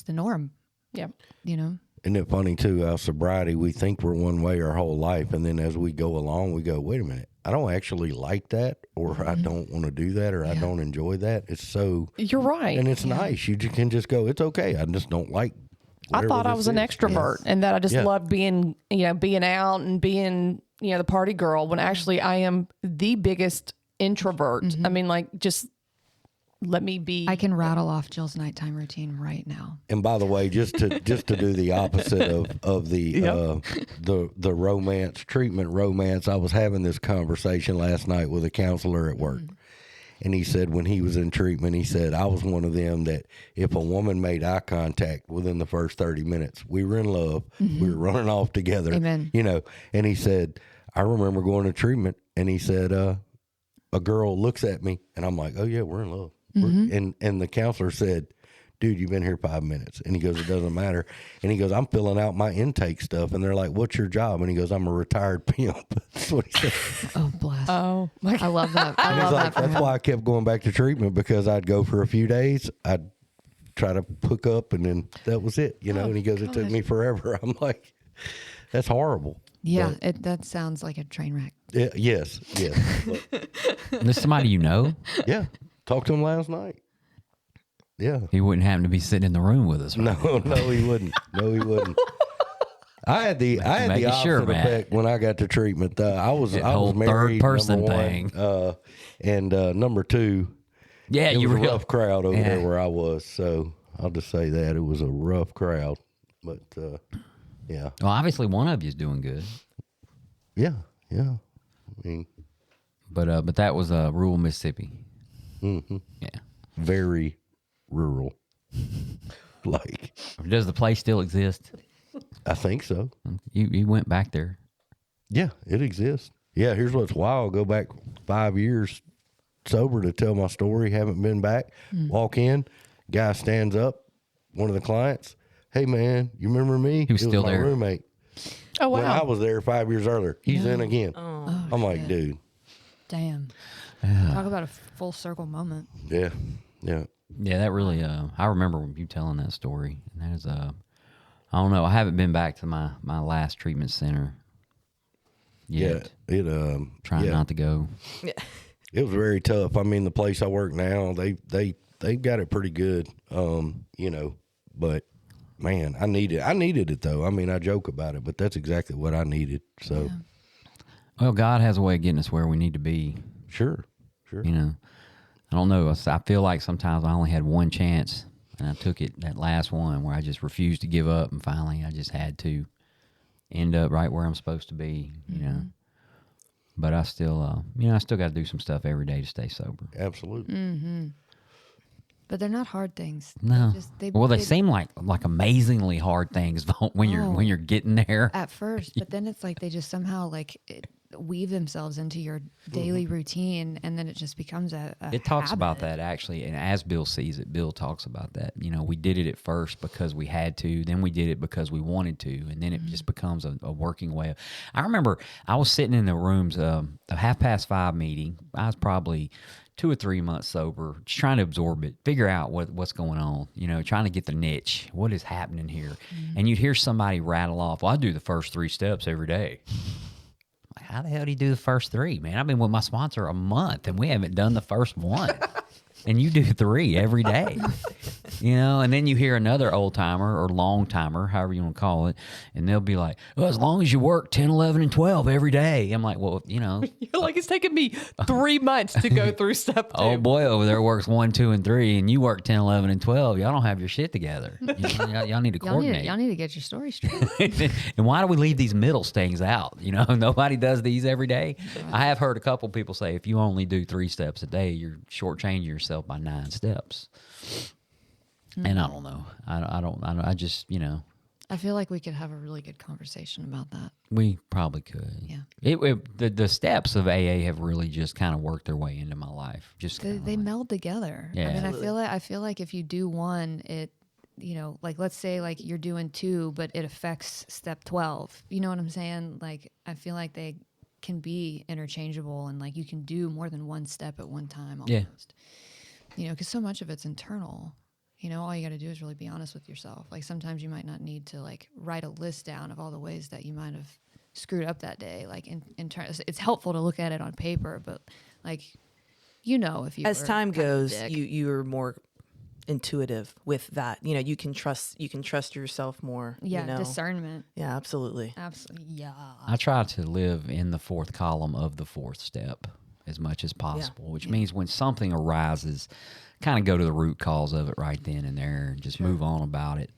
the norm. Yeah. You know? Isn't it funny too, our sobriety, we think we're one way our whole life, and then as we go along, we go, wait a minute, I don't actually like that, or I don't want to do that, or I don't enjoy that. It's so... You're right. And it's nice. You can just go, it's okay. I just don't like I thought I was an extrovert and that I just loved being out and being, the party girl, when actually I am the biggest introvert. I mean, like, just let me be. I can rattle off Jill's nighttime routine right now. And by the way, just to do the opposite of the romance, I was having this conversation last night with a counselor at work. And he said when he was in treatment, he said, I was one of them that if a woman made eye contact within the first 30 minutes, we were in love. We were running off together. Amen. And he said, I remember going to treatment, and he said, a girl looks at me, and I'm like, oh, yeah, we're in love. And the counselor said, dude, you've been here 5 minutes. And he goes, it doesn't matter. And he goes, I'm filling out my intake stuff. And they're like, what's your job? And he goes, I'm a retired pimp. That's what he said. Oh, bless. Oh, my God. I love that. I love that. That's why I kept going back to treatment, because I'd go for a few days. I'd try to hook up, and then that was it, And he goes, it took me forever. I'm like, that's horrible. Yeah, that sounds like a train wreck. Yes. This somebody you know? Yeah. Talked to him last night. Yeah. He wouldn't happen to be sitting in the room with us, right? No, he wouldn't. I had the opposite effect when I got to treatment. I was married, third person number thing. one, and number two. Yeah, it you was were a rough crowd over there where I was. So I'll just say that it was a rough crowd. But yeah. Well, obviously one of you is doing good. Yeah. I mean, but that was rural Mississippi. Mm-hmm. Yeah. Very rural. Does the place still exist? I think so. You went back there. Yeah, it exists. Yeah, here's what's wild. Go back 5 years sober to tell my story. Haven't been back. Walk in, guy stands up, one of the clients. Hey, man, you remember me? He was still my there. roommate. Oh, wow. When I was there 5 years earlier. He's in again. Oh, I'm like, dude. Damn. Talk about a full circle moment. Yeah. Yeah, that really, I remember you telling that story. And that is, I don't know. I haven't been back to my last treatment center yet. Yeah. Trying not to go. Yeah. It was very tough. I mean, the place I work now, they've got it pretty good, but man, I needed it though. I mean, I joke about it, but that's exactly what I needed. So, well, God has a way of getting us where we need to be. Sure. You know, I don't know. I feel like sometimes I only had one chance, and I took it, that last one where I just refused to give up, and finally I just had to end up right where I'm supposed to be, you know. But I still, I still got to do some stuff every day to stay sober. Absolutely. But they're not hard things. No. They seem like amazingly hard things when you're getting there at first. But then it's like they just somehow weave themselves into your daily routine, and then it just becomes a It talks habit. about that actually, and as Bill sees it, Bill talks about that. You know, we did it at first because we had to, then we did it because we wanted to, and then it just becomes a working way. I remember I was sitting in the rooms, a 5:30 meeting. I was probably 2 or 3 months sober, just trying to absorb it, figure out what's going on, you know, trying to get the niche, what is happening here. And you'd hear somebody rattle off, well, I do the first 3 steps every day. How the hell do you do the first 3, man? I've been with my sponsor a month, and we haven't done the first one. And you do 3 every day, you know? And then you hear another old-timer or long-timer, however you want to call it, and they'll be like, well, as long as you work 10, 11, and 12 every day. I'm like, well, you know. You're like, it's taken me 3 months to go through step 2. Oh, boy over there works 1, 2, and 3, and you work 10, 11, and 12. Y'all don't have your shit together. You know, y'all need to coordinate. Y'all need to get your story straight. And why do we leave these middle things out? You know, nobody does these every day. I have heard a couple people say if you only do 3 steps a day, you're shortchanging yourself by 9 steps. And I don't know. I just, you know. I feel like we could have a really good conversation about that. We probably could. Yeah. The steps of AA have really just kind of worked their way into my life. Just they meld together. Yeah. I mean, I feel like if you do one, it, you know, like let's say like you're doing 2, but it affects step 12. You know what I'm saying? Like I feel like they can be interchangeable, and like you can do more than one step at one time almost. Yeah. You know, because so much of it's internal. You know, all you got to do is really be honest with yourself. Like sometimes you might not need to like write a list down of all the ways that you might have screwed up that day. Like in terms, it's helpful to look at it on paper, but like, you know, if you as time goes, you're more intuitive with that. You know, you can trust yourself more. Yeah, you know? discernment. Yeah, absolutely. Yeah. I try to live in the 4th column of the 4th step as much as possible, which means when something arises, kind of go to the root cause of it right then and there, and just move on about it.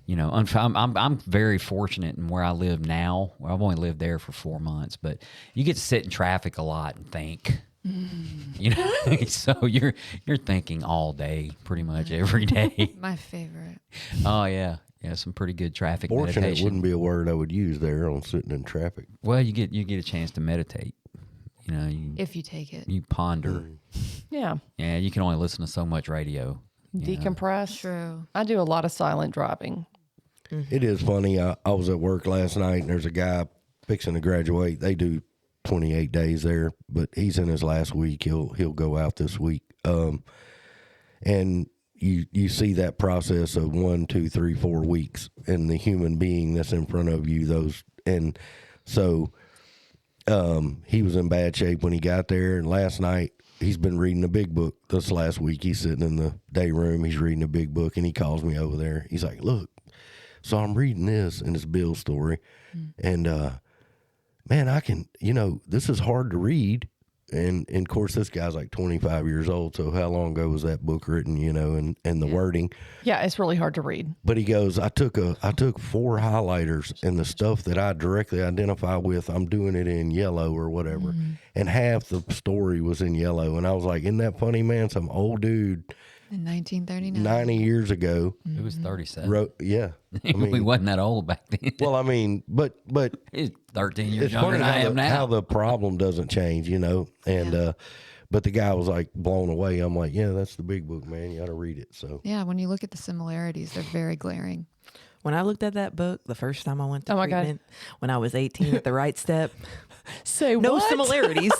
You know, I'm very fortunate in where I live now. Well, I've only lived there for 4 months, but you get to sit in traffic a lot and think. You know, so you're thinking all day, pretty much every day. My favorite. Oh yeah, some pretty good traffic Fortunate meditation. wouldn't be a word I would use there on sitting in traffic. Well, you get a chance to meditate. You know, if you take it, you ponder. Yeah. Yeah, you can only listen to so much radio. Decompress. True. I do a lot of silent driving. It is funny. I was at work last night, and there's a guy fixing to graduate. They do 28 days there, but he's in his last week. He'll go out this week. And you see that process of 1, 2, 3, 4 weeks, and the human being that's in front of you. So he was in bad shape when he got there, and last night he's been reading a big book. This last week he's sitting in the day room, he's reading a big book, and he calls me over there. He's like, look, so I'm reading this, and it's Bill's story, and man, I can, this is hard to read. And of course, this guy's like 25 years old. So how long ago was that book written, and the wording? Yeah, it's really hard to read. But he goes, I took 4 highlighters, and the stuff that I directly identify with, I'm doing it in yellow or whatever. Mm-hmm. And half the story was in yellow. And I was like, isn't that funny, man? Some old dude in 1939, 90 years ago. It was 37. Wrote, yeah. I mean, we wasn't that old back then. Well, I mean, but he's 13 years younger than I am now. How the problem doesn't change, and but the guy was like blown away. I'm like, yeah, that's the big book, man. You got to read it. So yeah, when you look at the similarities, they're very glaring. When I looked at that book the first time I went to treatment, when I was 18 at the right step, no similarities.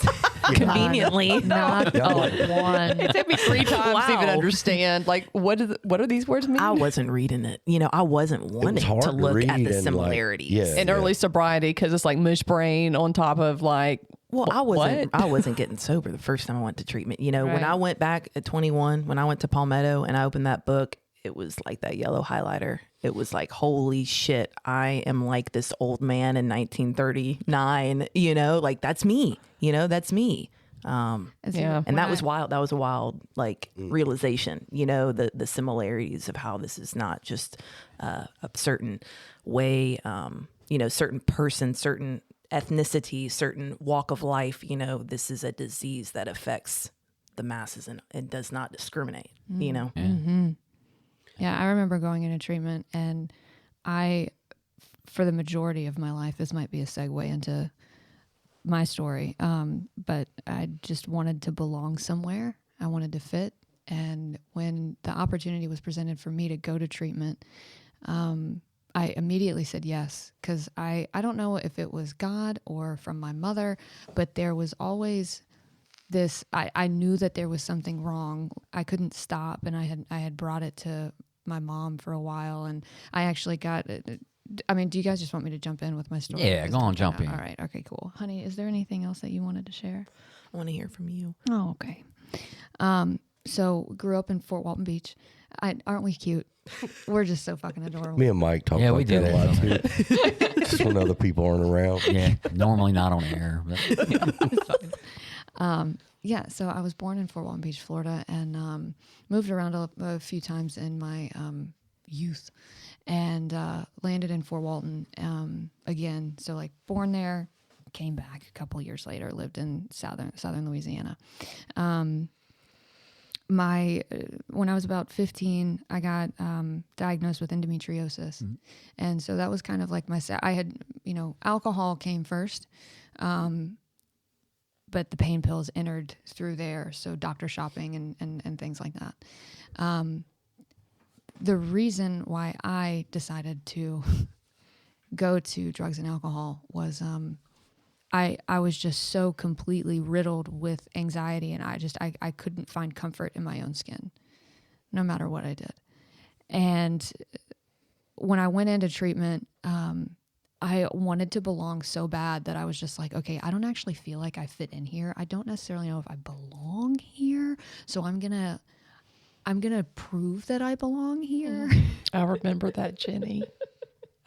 Conveniently, not one. It took me 3 times to even understand. Like, what do these words mean? I wasn't reading it. I wasn't wanting to look at the similarities in early sobriety, because it's like mush brain on top of like. Well, I wasn't getting sober the first time I went to treatment. When I went back at 21, when I went to Palmetto and I opened that book, it was like that yellow highlighter. It was like, holy shit, I am like this old man in 1939, like that's me, that's me. Yeah. And that was wild. That was a wild, like, realization, the similarities of how this is not just a certain way, certain person, certain ethnicity, certain walk of life. This is a disease that affects the masses and does not discriminate, Yeah. Yeah, I remember going into treatment, and for the majority of my life, this might be a segue into my story, but I just wanted to belong somewhere. I wanted to fit. And when the opportunity was presented for me to go to treatment, I immediately said yes, because I don't know if it was God or from my mother, but there was always this, I knew that there was something wrong. I couldn't stop, and I had brought it to my mom for a while, and I actually got it. I mean, do you guys just want me to jump in with my story? Yeah, go on, jump in. All right. Okay, cool. Honey, is there anything else that you wanted to share? I want to hear from you. Oh, okay. So grew up in Fort Walton Beach. Aren't we cute? We're just so fucking adorable. Me and Mike talk Yeah, we like do that a lot too. Just when other people aren't around. Yeah, normally not on air. But. Yeah, so I was born in Fort Walton Beach, Florida, and moved around a few times in my youth, and landed in Fort Walton again. So like born there, came back a couple years later, lived in southern Louisiana. When I was about 15, I got diagnosed with endometriosis, and so that was kind of like I had, alcohol came first. But the pain pills entered through there, so doctor shopping and things like that. The reason why I decided to go to drugs and alcohol was I was just so completely riddled with anxiety, and I couldn't find comfort in my own skin, no matter what I did. And when I went into treatment, I wanted to belong so bad that I was just like, okay, I don't actually feel like I fit in here. I don't necessarily know if I belong here. So I'm going to prove that I belong here. I remember that, Jenny.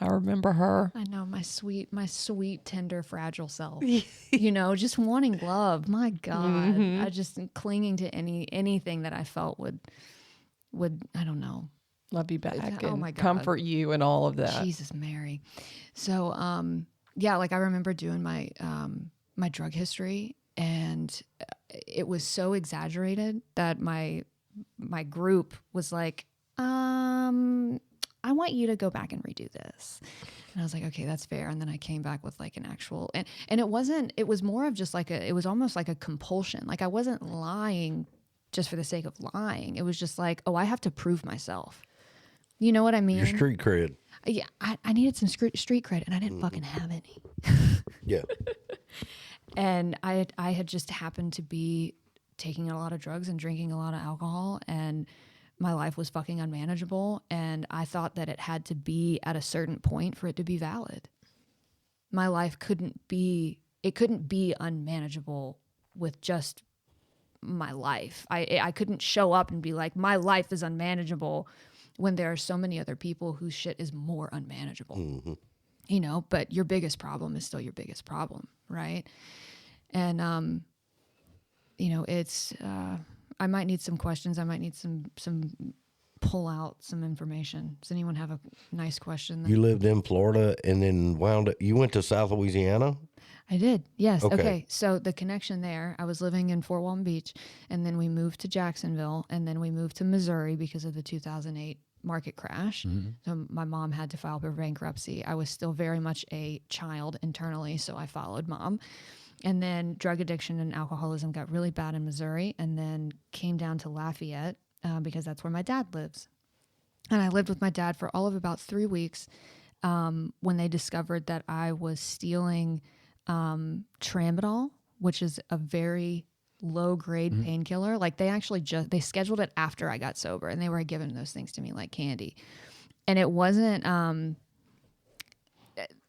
I remember her. I know, my sweet, tender, fragile self, just wanting love. My God. I just clinging to anything that I felt would, I don't know. Love you back Oh and my God. comfort you and all of that. Jesus, Mary. So, like I remember doing my my drug history, and it was so exaggerated that my group was like, I want you to go back and redo this. And I was like, okay, that's fair. And then I came back with like an actual, and it was more of just like it was almost like a compulsion. Like I wasn't lying just for the sake of lying. It was just like, oh, I have to prove myself. You know what I mean? Your street cred. Yeah, I needed some street cred, and I didn't fucking have any. Yeah. And I had just happened to be taking a lot of drugs and drinking a lot of alcohol, and my life was fucking unmanageable, and I thought that it had to be at a certain point for it to be valid. My life couldn't be unmanageable with just my life. I couldn't show up and be like, my life is unmanageable, when there are so many other people whose shit is more unmanageable, but your biggest problem is still your biggest problem. Right. And, it's, I might need some questions. I might need some pull out some information. Does anyone have a nice question? You lived in Florida and then you went to South Louisiana? I did. Yes. Okay. Okay. So the connection there, I was living in Fort Walton Beach, and then we moved to Jacksonville, and then we moved to Missouri because of the 2008 market crash. So my mom had to file for bankruptcy. I was still very much a child internally, so I followed mom. And then drug addiction and alcoholism got really bad in Missouri, and then came down to Lafayette because that's where my dad lives. And I lived with my dad for all of about 3 weeks when they discovered that I was stealing Tramadol, which is a very low grade painkiller. Like they actually they scheduled it after I got sober, and they were giving those things to me like candy. And it wasn't,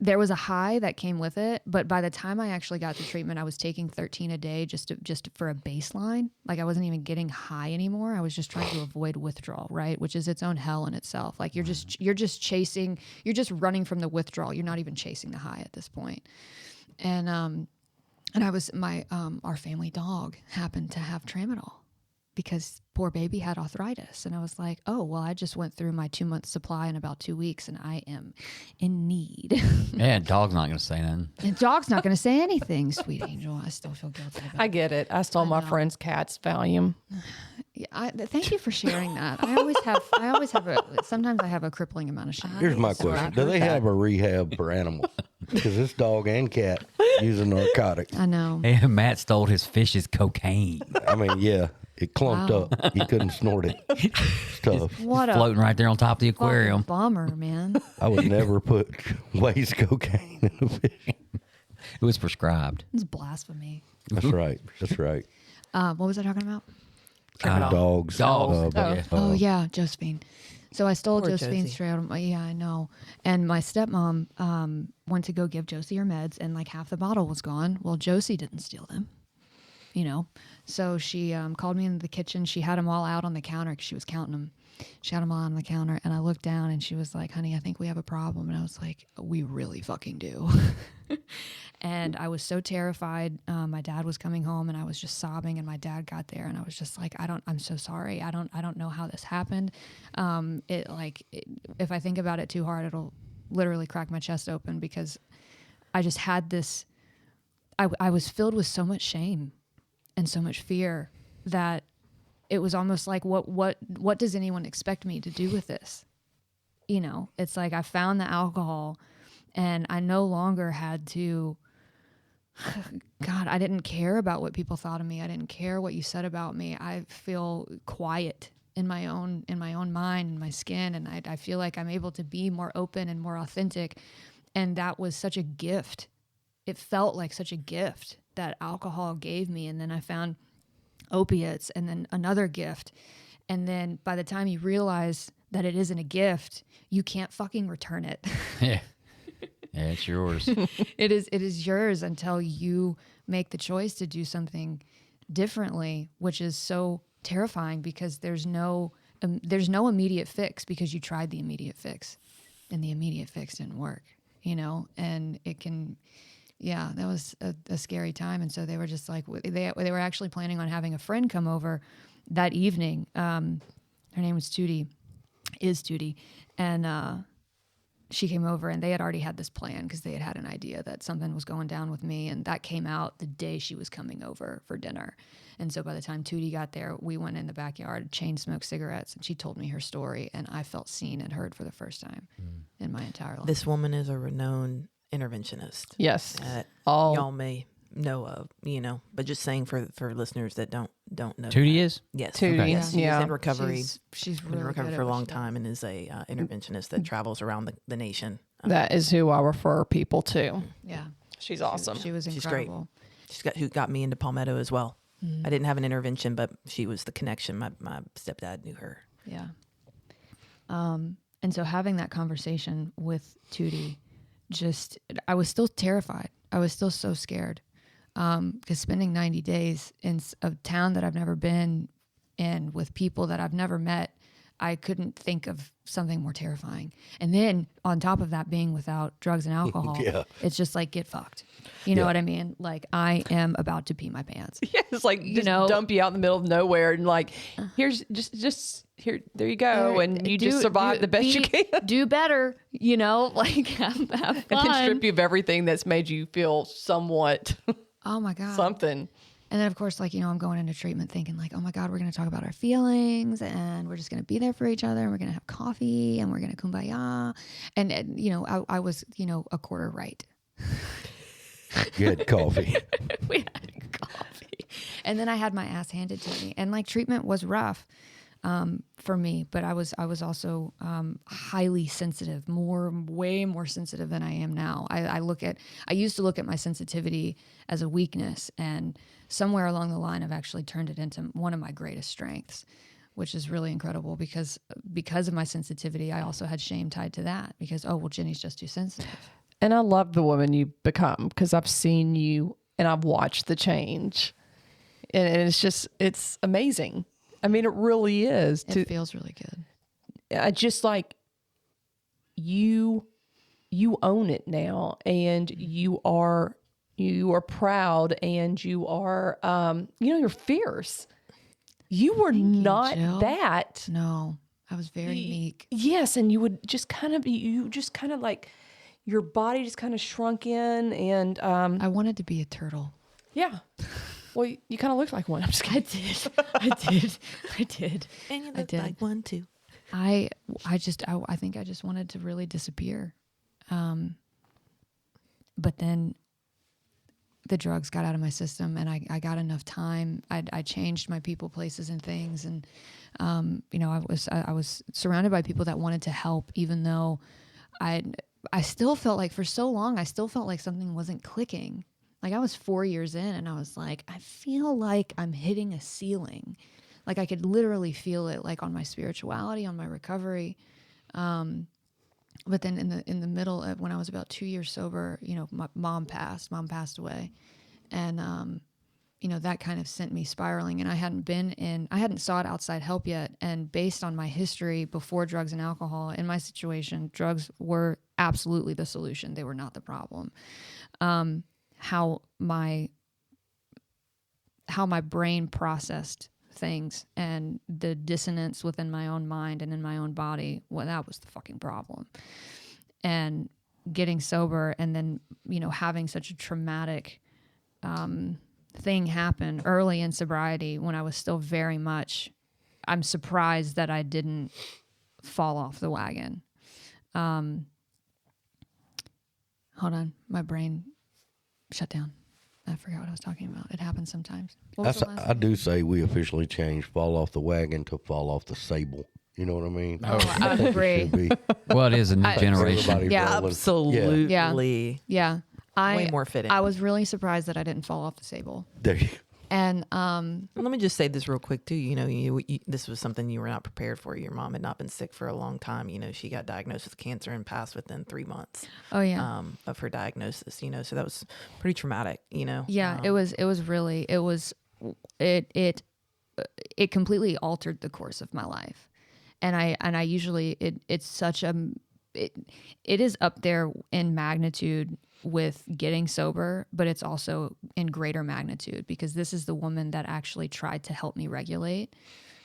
there was a high that came with it, but by the time I actually got to treatment, I was taking 13 a day just for a baseline. Like I wasn't even getting high anymore. I was just trying to avoid withdrawal, right? Which is its own hell in itself. Like you're just running from the withdrawal. You're not even chasing the high at this point. And I was our family dog happened to have tramadol because poor baby had arthritis. And I was like, oh, well, I just went through my 2-month supply in about 2 weeks and I am in need. Yeah, dog's not going to say nothing. And dog's not going to say anything, sweet angel. I still feel guilty about it. I get it. I stole my friend's cat's Valium. Yeah, thank you for sharing that. Sometimes I have a crippling amount of shame. Here's my question. Do they have a rehab for animals? Because this dog and cat using narcotics. I know. Hey, Matt stole his fish's cocaine. I mean, yeah, it clumped up. He couldn't snort it. It's tough. What a Floating right there on top of the aquarium. bummer, man. I would never waste cocaine in a fish. It was prescribed. It's blasphemy. That's right. That's right. What was I talking about? Dogs. Oh yeah, Josephine. So I stole Poor Josephine Josie. straight out of my, yeah, I know. And my stepmom went to go give Josie her meds and like half the bottle was gone. Well, Josie didn't steal them, you know. So she called me into the kitchen. She had them all out on the counter because she was counting them. She had them all on the counter and I looked down and she was like, honey, I think we have a problem. And I was like, we really fucking do. And I was so terrified. My dad was coming home and I was just sobbing and my dad got there and I was just like, I'm so sorry. I don't know how this happened. If I think about it too hard, it'll literally crack my chest open because I just had this, I was filled with so much shame and so much fear that it was almost like, what does anyone expect me to do with this? You know, it's like I found the alcohol and I no longer had to, God, I didn't care about what people thought of me. I didn't care what you said about me. I feel quiet in my own mind and my skin. And I feel like I'm able to be more open and more authentic. And that was such a gift. It felt like such a gift that alcohol gave me. And then I found opiates and then another gift. And then by the time you realize that it isn't a gift, you can't fucking return it. Yeah. Yeah, it's yours. It is yours until you make the choice to do something differently, which is so terrifying because there's no immediate fix because you tried the immediate fix and the immediate fix didn't work, you know, and it can, yeah, that was a scary time. And so they were just like, they were actually planning on having a friend come over that evening. Her name was Tootie, and she came over and they had already had this plan because they had an idea that something was going down with me. And that came out the day she was coming over for dinner. And so by the time Tootie got there, we went in the backyard, chain smoked cigarettes, and she told me her story. And I felt seen and heard for the first time in my entire life. This woman is a renowned interventionist. Yes. That All y'all may know of, you know, but just saying for listeners that don't know. Tootie that. is? Yes. Tootie, Okay. She's yeah. in recovery. She's Been really in recovery good for a at what long she time and is a interventionist that travels around the nation. that is who I refer people to. does. Yeah. She's awesome. She was She's great. incredible. Who got me into Palmetto as well. I didn't have an intervention, but she was the connection. My stepdad knew her. Yeah. And so having that conversation with Tootie, I was still terrified. I was still so scared. Because spending 90 days in a town that I've never been in with people that I've never met, I couldn't think of something more terrifying. And then on top of that, being without drugs and alcohol, Yeah. it's just like, get fucked. You know what I mean? Like I am about to pee my pants. Yeah, it's like just dump you out in the middle of nowhere and like, here's just here, there you go, and you just survive the best you can. Do better, you know, like have fun. And then strip you of everything that's made you feel somewhat Oh my God. something. And then, of course, like, you know, I'm going into treatment thinking like, oh my God, we're going to talk about our feelings and we're just going to be there for each other and we're going to have coffee and we're going to kumbaya. And you know, I was, you know, a quarter right. You had coffee. We had coffee. And then I had my ass handed to me. And like treatment was rough for me, but I was also highly sensitive, way more sensitive than I am now. I used to look at my sensitivity as a weakness, and somewhere along the line I've actually turned it into one of my greatest strengths, which is really incredible because of my sensitivity, I also had shame tied to that because, oh, well, Jenny's just too sensitive. And I love the woman you've become because I've seen you and I've watched the change. And it's amazing. I mean, it really is. It feels really good. I just like you own it now, and you are proud, and you are, you're fierce. You were not that. No, I was very meek. Yes. And you would just kind of like, your body just kind of shrunk in, and I wanted to be a turtle. Yeah. Well, you kind of looked like one. I'm just kidding. I did. And you look like one too. I think I just wanted to really disappear. But then the drugs got out of my system, and I got enough time. I changed my people, places, and things. And, I was surrounded by people that wanted to help, even though I still felt like, for so long, I still felt like something wasn't clicking. Like, I was 4 years in, and I was like, I feel like I'm hitting a ceiling. Like, I could literally feel it, like, on my spirituality, on my recovery. But then in the middle of when I was about 2 years sober, my mom passed away. And, that kind of sent me spiraling, and I hadn't sought outside help yet. And based on my history before drugs and alcohol, in my situation, drugs were absolutely the solution. They were not the problem. How my brain processed things and the dissonance within my own mind and in my own body, well, that was the fucking problem. And getting sober, and then, having such a traumatic thing happen early in sobriety when I was still very much, I'm surprised that I didn't fall off the wagon. Hold on, my brain shut down. I forgot what I was talking about. It happens sometimes. I do say we officially changed fall off the wagon to fall off the sable. You know what I mean? Oh, I agree. Well, it is a new generation. Yeah, absolutely. Yeah. Way more fitting. I was really surprised that I didn't fall off the sable. There you go. And let me just say this real quick too. You this was something you were not prepared for. Your mom had not been sick for a long time. She got diagnosed with cancer and passed within 3 months. Oh yeah. Of her diagnosis. So that was pretty traumatic. Yeah, it was really it completely altered the course of my life, and I usually it's such a it is up there in magnitude with getting sober, but it's also in greater magnitude because this is the woman that actually tried to help me regulate.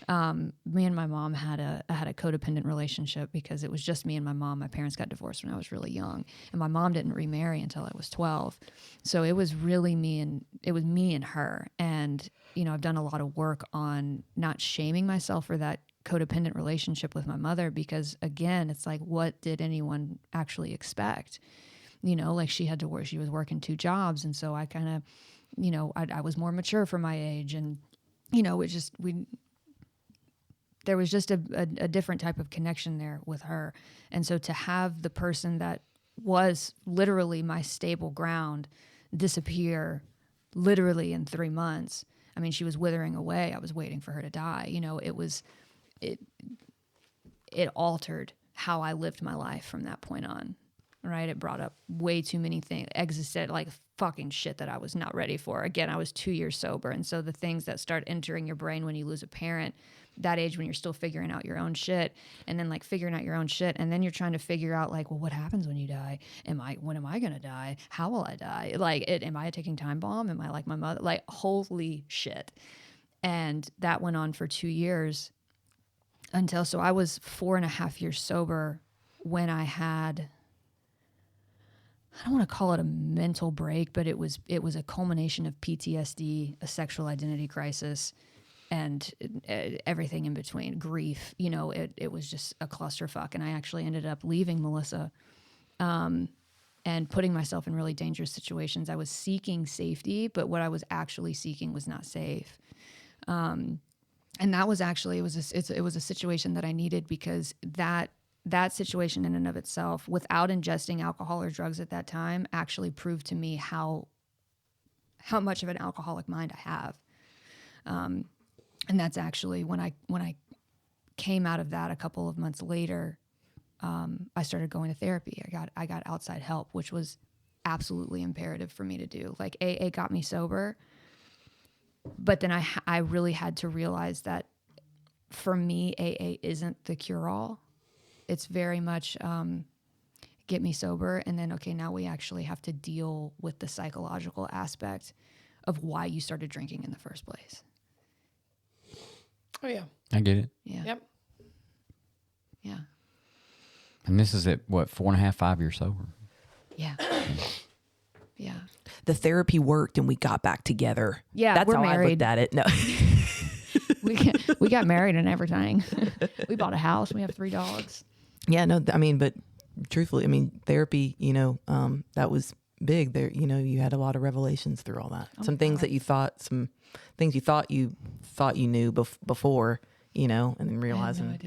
Me and my mom had a codependent relationship because it was just me and my mom. My parents got divorced when I was really young, and my mom didn't remarry until I was 12. So it was really me and her. And, I've done a lot of work on not shaming myself for that codependent relationship with my mother, because again, it's like, what did anyone actually expect? Like she had to work, she was working 2 jobs. And so I kind of, I was more mature for my age, and, there was just a different type of connection there with her. And so to have the person that was literally my stable ground disappear literally in 3 months. I mean, she was withering away. I was waiting for her to die. It altered how I lived my life from that point on. Right. It brought up way too many things, existed like fucking shit that I was not ready for. Again, I was 2 years sober. And so the things that start entering your brain when you lose a parent, that age when you're still figuring out your own shit, and then like figuring out your own shit. And then you're trying to figure out like, well, what happens when you die? When am I going to die? How will I die? Like, am I a ticking time bomb? Am I like my mother? Like, holy shit. And that went on for 2 years so I was 4.5 years sober when I had, I don't want to call it a mental break, but it was a culmination of PTSD, a sexual identity crisis, and everything in between, grief. It was just a clusterfuck. And I actually ended up leaving Melissa and putting myself in really dangerous situations. I was seeking safety, but what I was actually seeking was not safe. And that was actually, it was a situation that I needed, because that situation in and of itself, without ingesting alcohol or drugs at that time, actually proved to me how much of an alcoholic mind I have. And that's actually when I came out of that a couple of months later, I started going to therapy. I got outside help, which was absolutely imperative for me to do. Like AA got me sober, but then I really had to realize that for me, AA isn't the cure-all. It's very much get me sober, and then, okay, now we actually have to deal with the psychological aspect of why you started drinking in the first place. Oh, yeah. I get it. Yeah. Yep. Yeah. And this is at what, 4.5, 5 years sober. Yeah. Yeah. The therapy worked and we got back together. Yeah, That's we're how married. I looked at it. No. We got married and everything. We bought a house. We have 3 dogs. Yeah, no, I mean, but truthfully, I mean, therapy, that was big there. You had a lot of revelations through all that. Some things that you thought you knew before, and then realizing where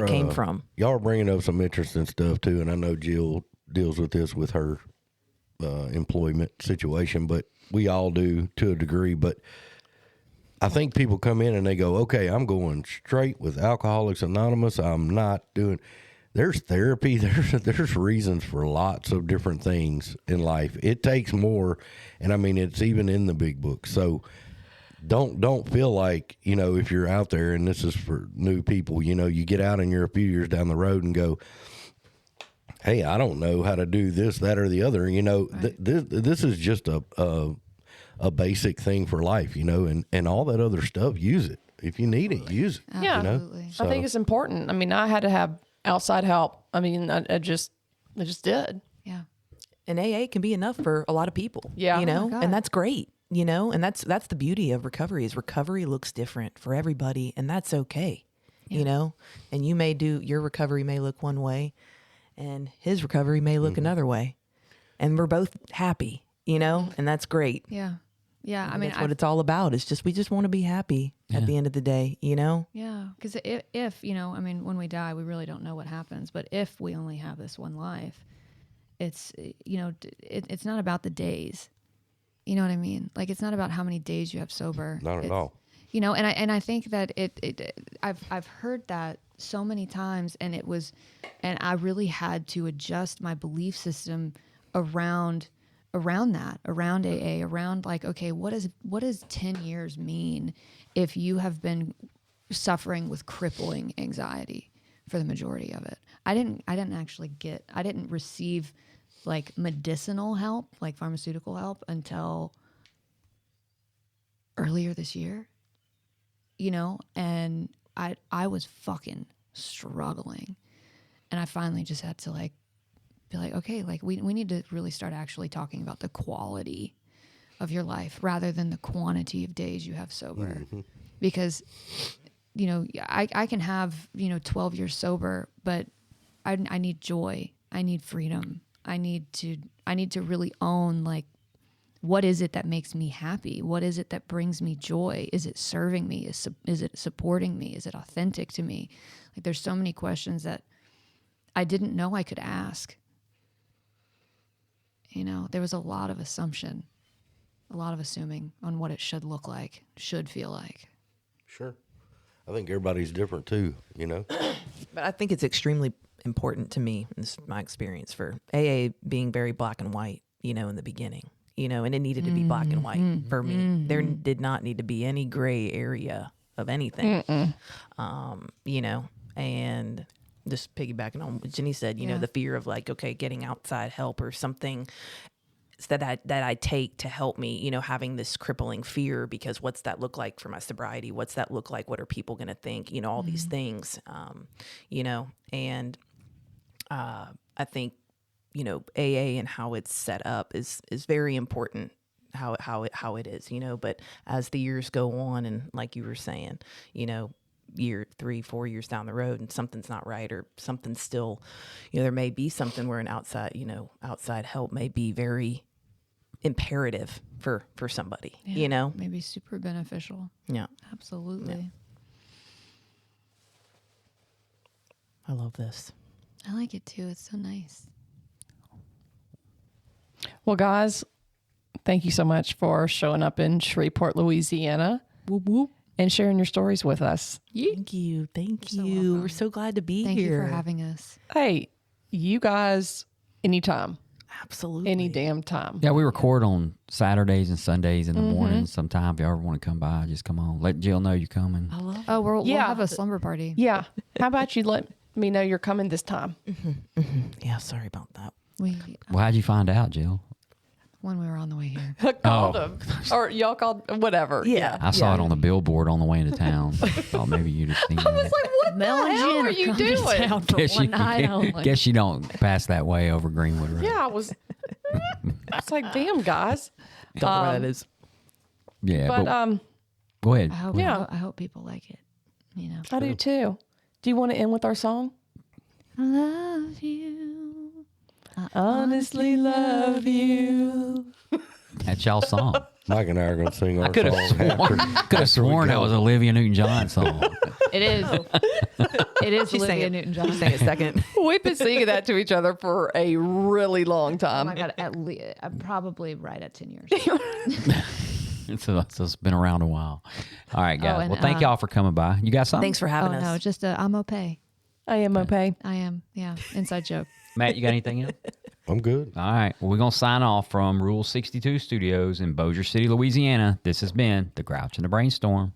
they came from. Y'all are bringing up some interesting stuff too. And I know Jill deals with this with her employment situation, but we all do to a degree. But I think people come in and they go, okay, I'm going straight with Alcoholics Anonymous. I'm not doing. There's therapy. There's reasons for lots of different things in life. It takes more, and I mean it's even in the big book. So don't feel like if you're out there, and this is for new people. You get out and you're a few years down the road and go, hey, I don't know how to do this, that, or the other. Right. This is just a basic thing for life. And all that other stuff. Use it if you need it. Use it. Yeah, absolutely. I think it's important. I mean, I had to have outside help. I mean, I just did. Yeah. And AA can be enough for a lot of people. Yeah. And that's great. And that's the beauty of recovery is recovery looks different for everybody, and that's okay. Yeah. And your recovery may look one way and his recovery may look another way. And we're both happy, and that's great. Yeah. Yeah. I mean, that's what it's all about. It's just, we just want to be happy at the end of the day, Yeah. Because if when we die, we really don't know what happens. But if we only have this one life, it's, it's not about the days. You know what I mean? Like, it's not about how many days you have sober. Not at all. And I think that I've heard that so many times, and I really had to adjust my belief system around that, around AA, around like, okay, what does 10 years mean if you have been suffering with crippling anxiety for the majority of it? I didn't receive like medicinal help, like pharmaceutical help, until earlier this year, and I was fucking struggling, and I finally just had to like be like, okay, like we need to really start actually talking about the quality of your life rather than the quantity of days you have sober. Mm-hmm. Because, I can have, 12 years sober, but I need joy. I need freedom. I need to really own, like, what is it that makes me happy? What is it that brings me joy? Is it serving me? Is it supporting me? Is it authentic to me? Like, there's so many questions that I didn't know I could ask. There was a lot of assumption, a lot of assuming on what it should look like, should feel like. Sure. I think everybody's different too, But I think it's extremely important to me, this is my experience, for AA being very black and white, in the beginning, and it needed to be black and white for me. There did not need to be any gray area of anything, and just piggybacking on what Jenny said, the fear of like, okay, getting outside help or something that I take to help me, having this crippling fear, because what's that look like for my sobriety? What's that look like? What are people going to think? All these things, and I think, AA and how it's set up is very important, how it is, but as the years go on, and like you were saying, year 3, 4 years down the road, and something's not right, or something's still, there may be something where an outside help may be very imperative for somebody, maybe super beneficial. Yeah, absolutely. Yeah. I love this. I like it too. It's so nice. Well, guys, thank you so much for showing up in Shreveport, Louisiana. Whoop, whoop. and sharing your stories with us. Thank you. Thank so you. welcome. We're so glad to be Thank here. you for having us. Hey, you guys, anytime, Absolutely. any damn time. Yeah, we record on Saturdays and Sundays in the morning. Sometime if you ever want to come by, just come on. Let Jill know you're coming. I love it. Oh, we'll Yeah. have a slumber party. Yeah. How about you let me know you're coming this time? Yeah, sorry about that. We Well, how'd you find out, Jill? when we were on the way here. Called him. Or y'all called, whatever. Yeah. I saw it on the billboard on the way into town. Thought maybe you just seen it. What Mel and hell Jen are are you coming to doing? town for Guess one night only. guess you don't pass that way over Greenwood Road. Yeah, I was like, damn, guys. Don't know where that is. Yeah, But go ahead. I hope people like it. You know. I do too. Do you want to end with our song? I love you. Honestly love you. That's y'all's song. Mike and I are going to sing our Could have song sworn, that was Olivia Newton-John's song. It is. It is She's Olivia saying Newton-John. Say a second. We've been singing that to each other for a really long Oh time. my god! At least probably right at 10 years. So it's been around a while. All right, guys. and, Well, thank y'all for coming by. You got something? Thanks for Oh having us. no, just I'm okay. I am okay. I am. Yeah. Inside joke. Matt, you got anything else? I'm good. All right. Well, we're going to sign off from Rule 62 Studios in Bossier City, Louisiana. This has been The Grouch and the Brainstorm.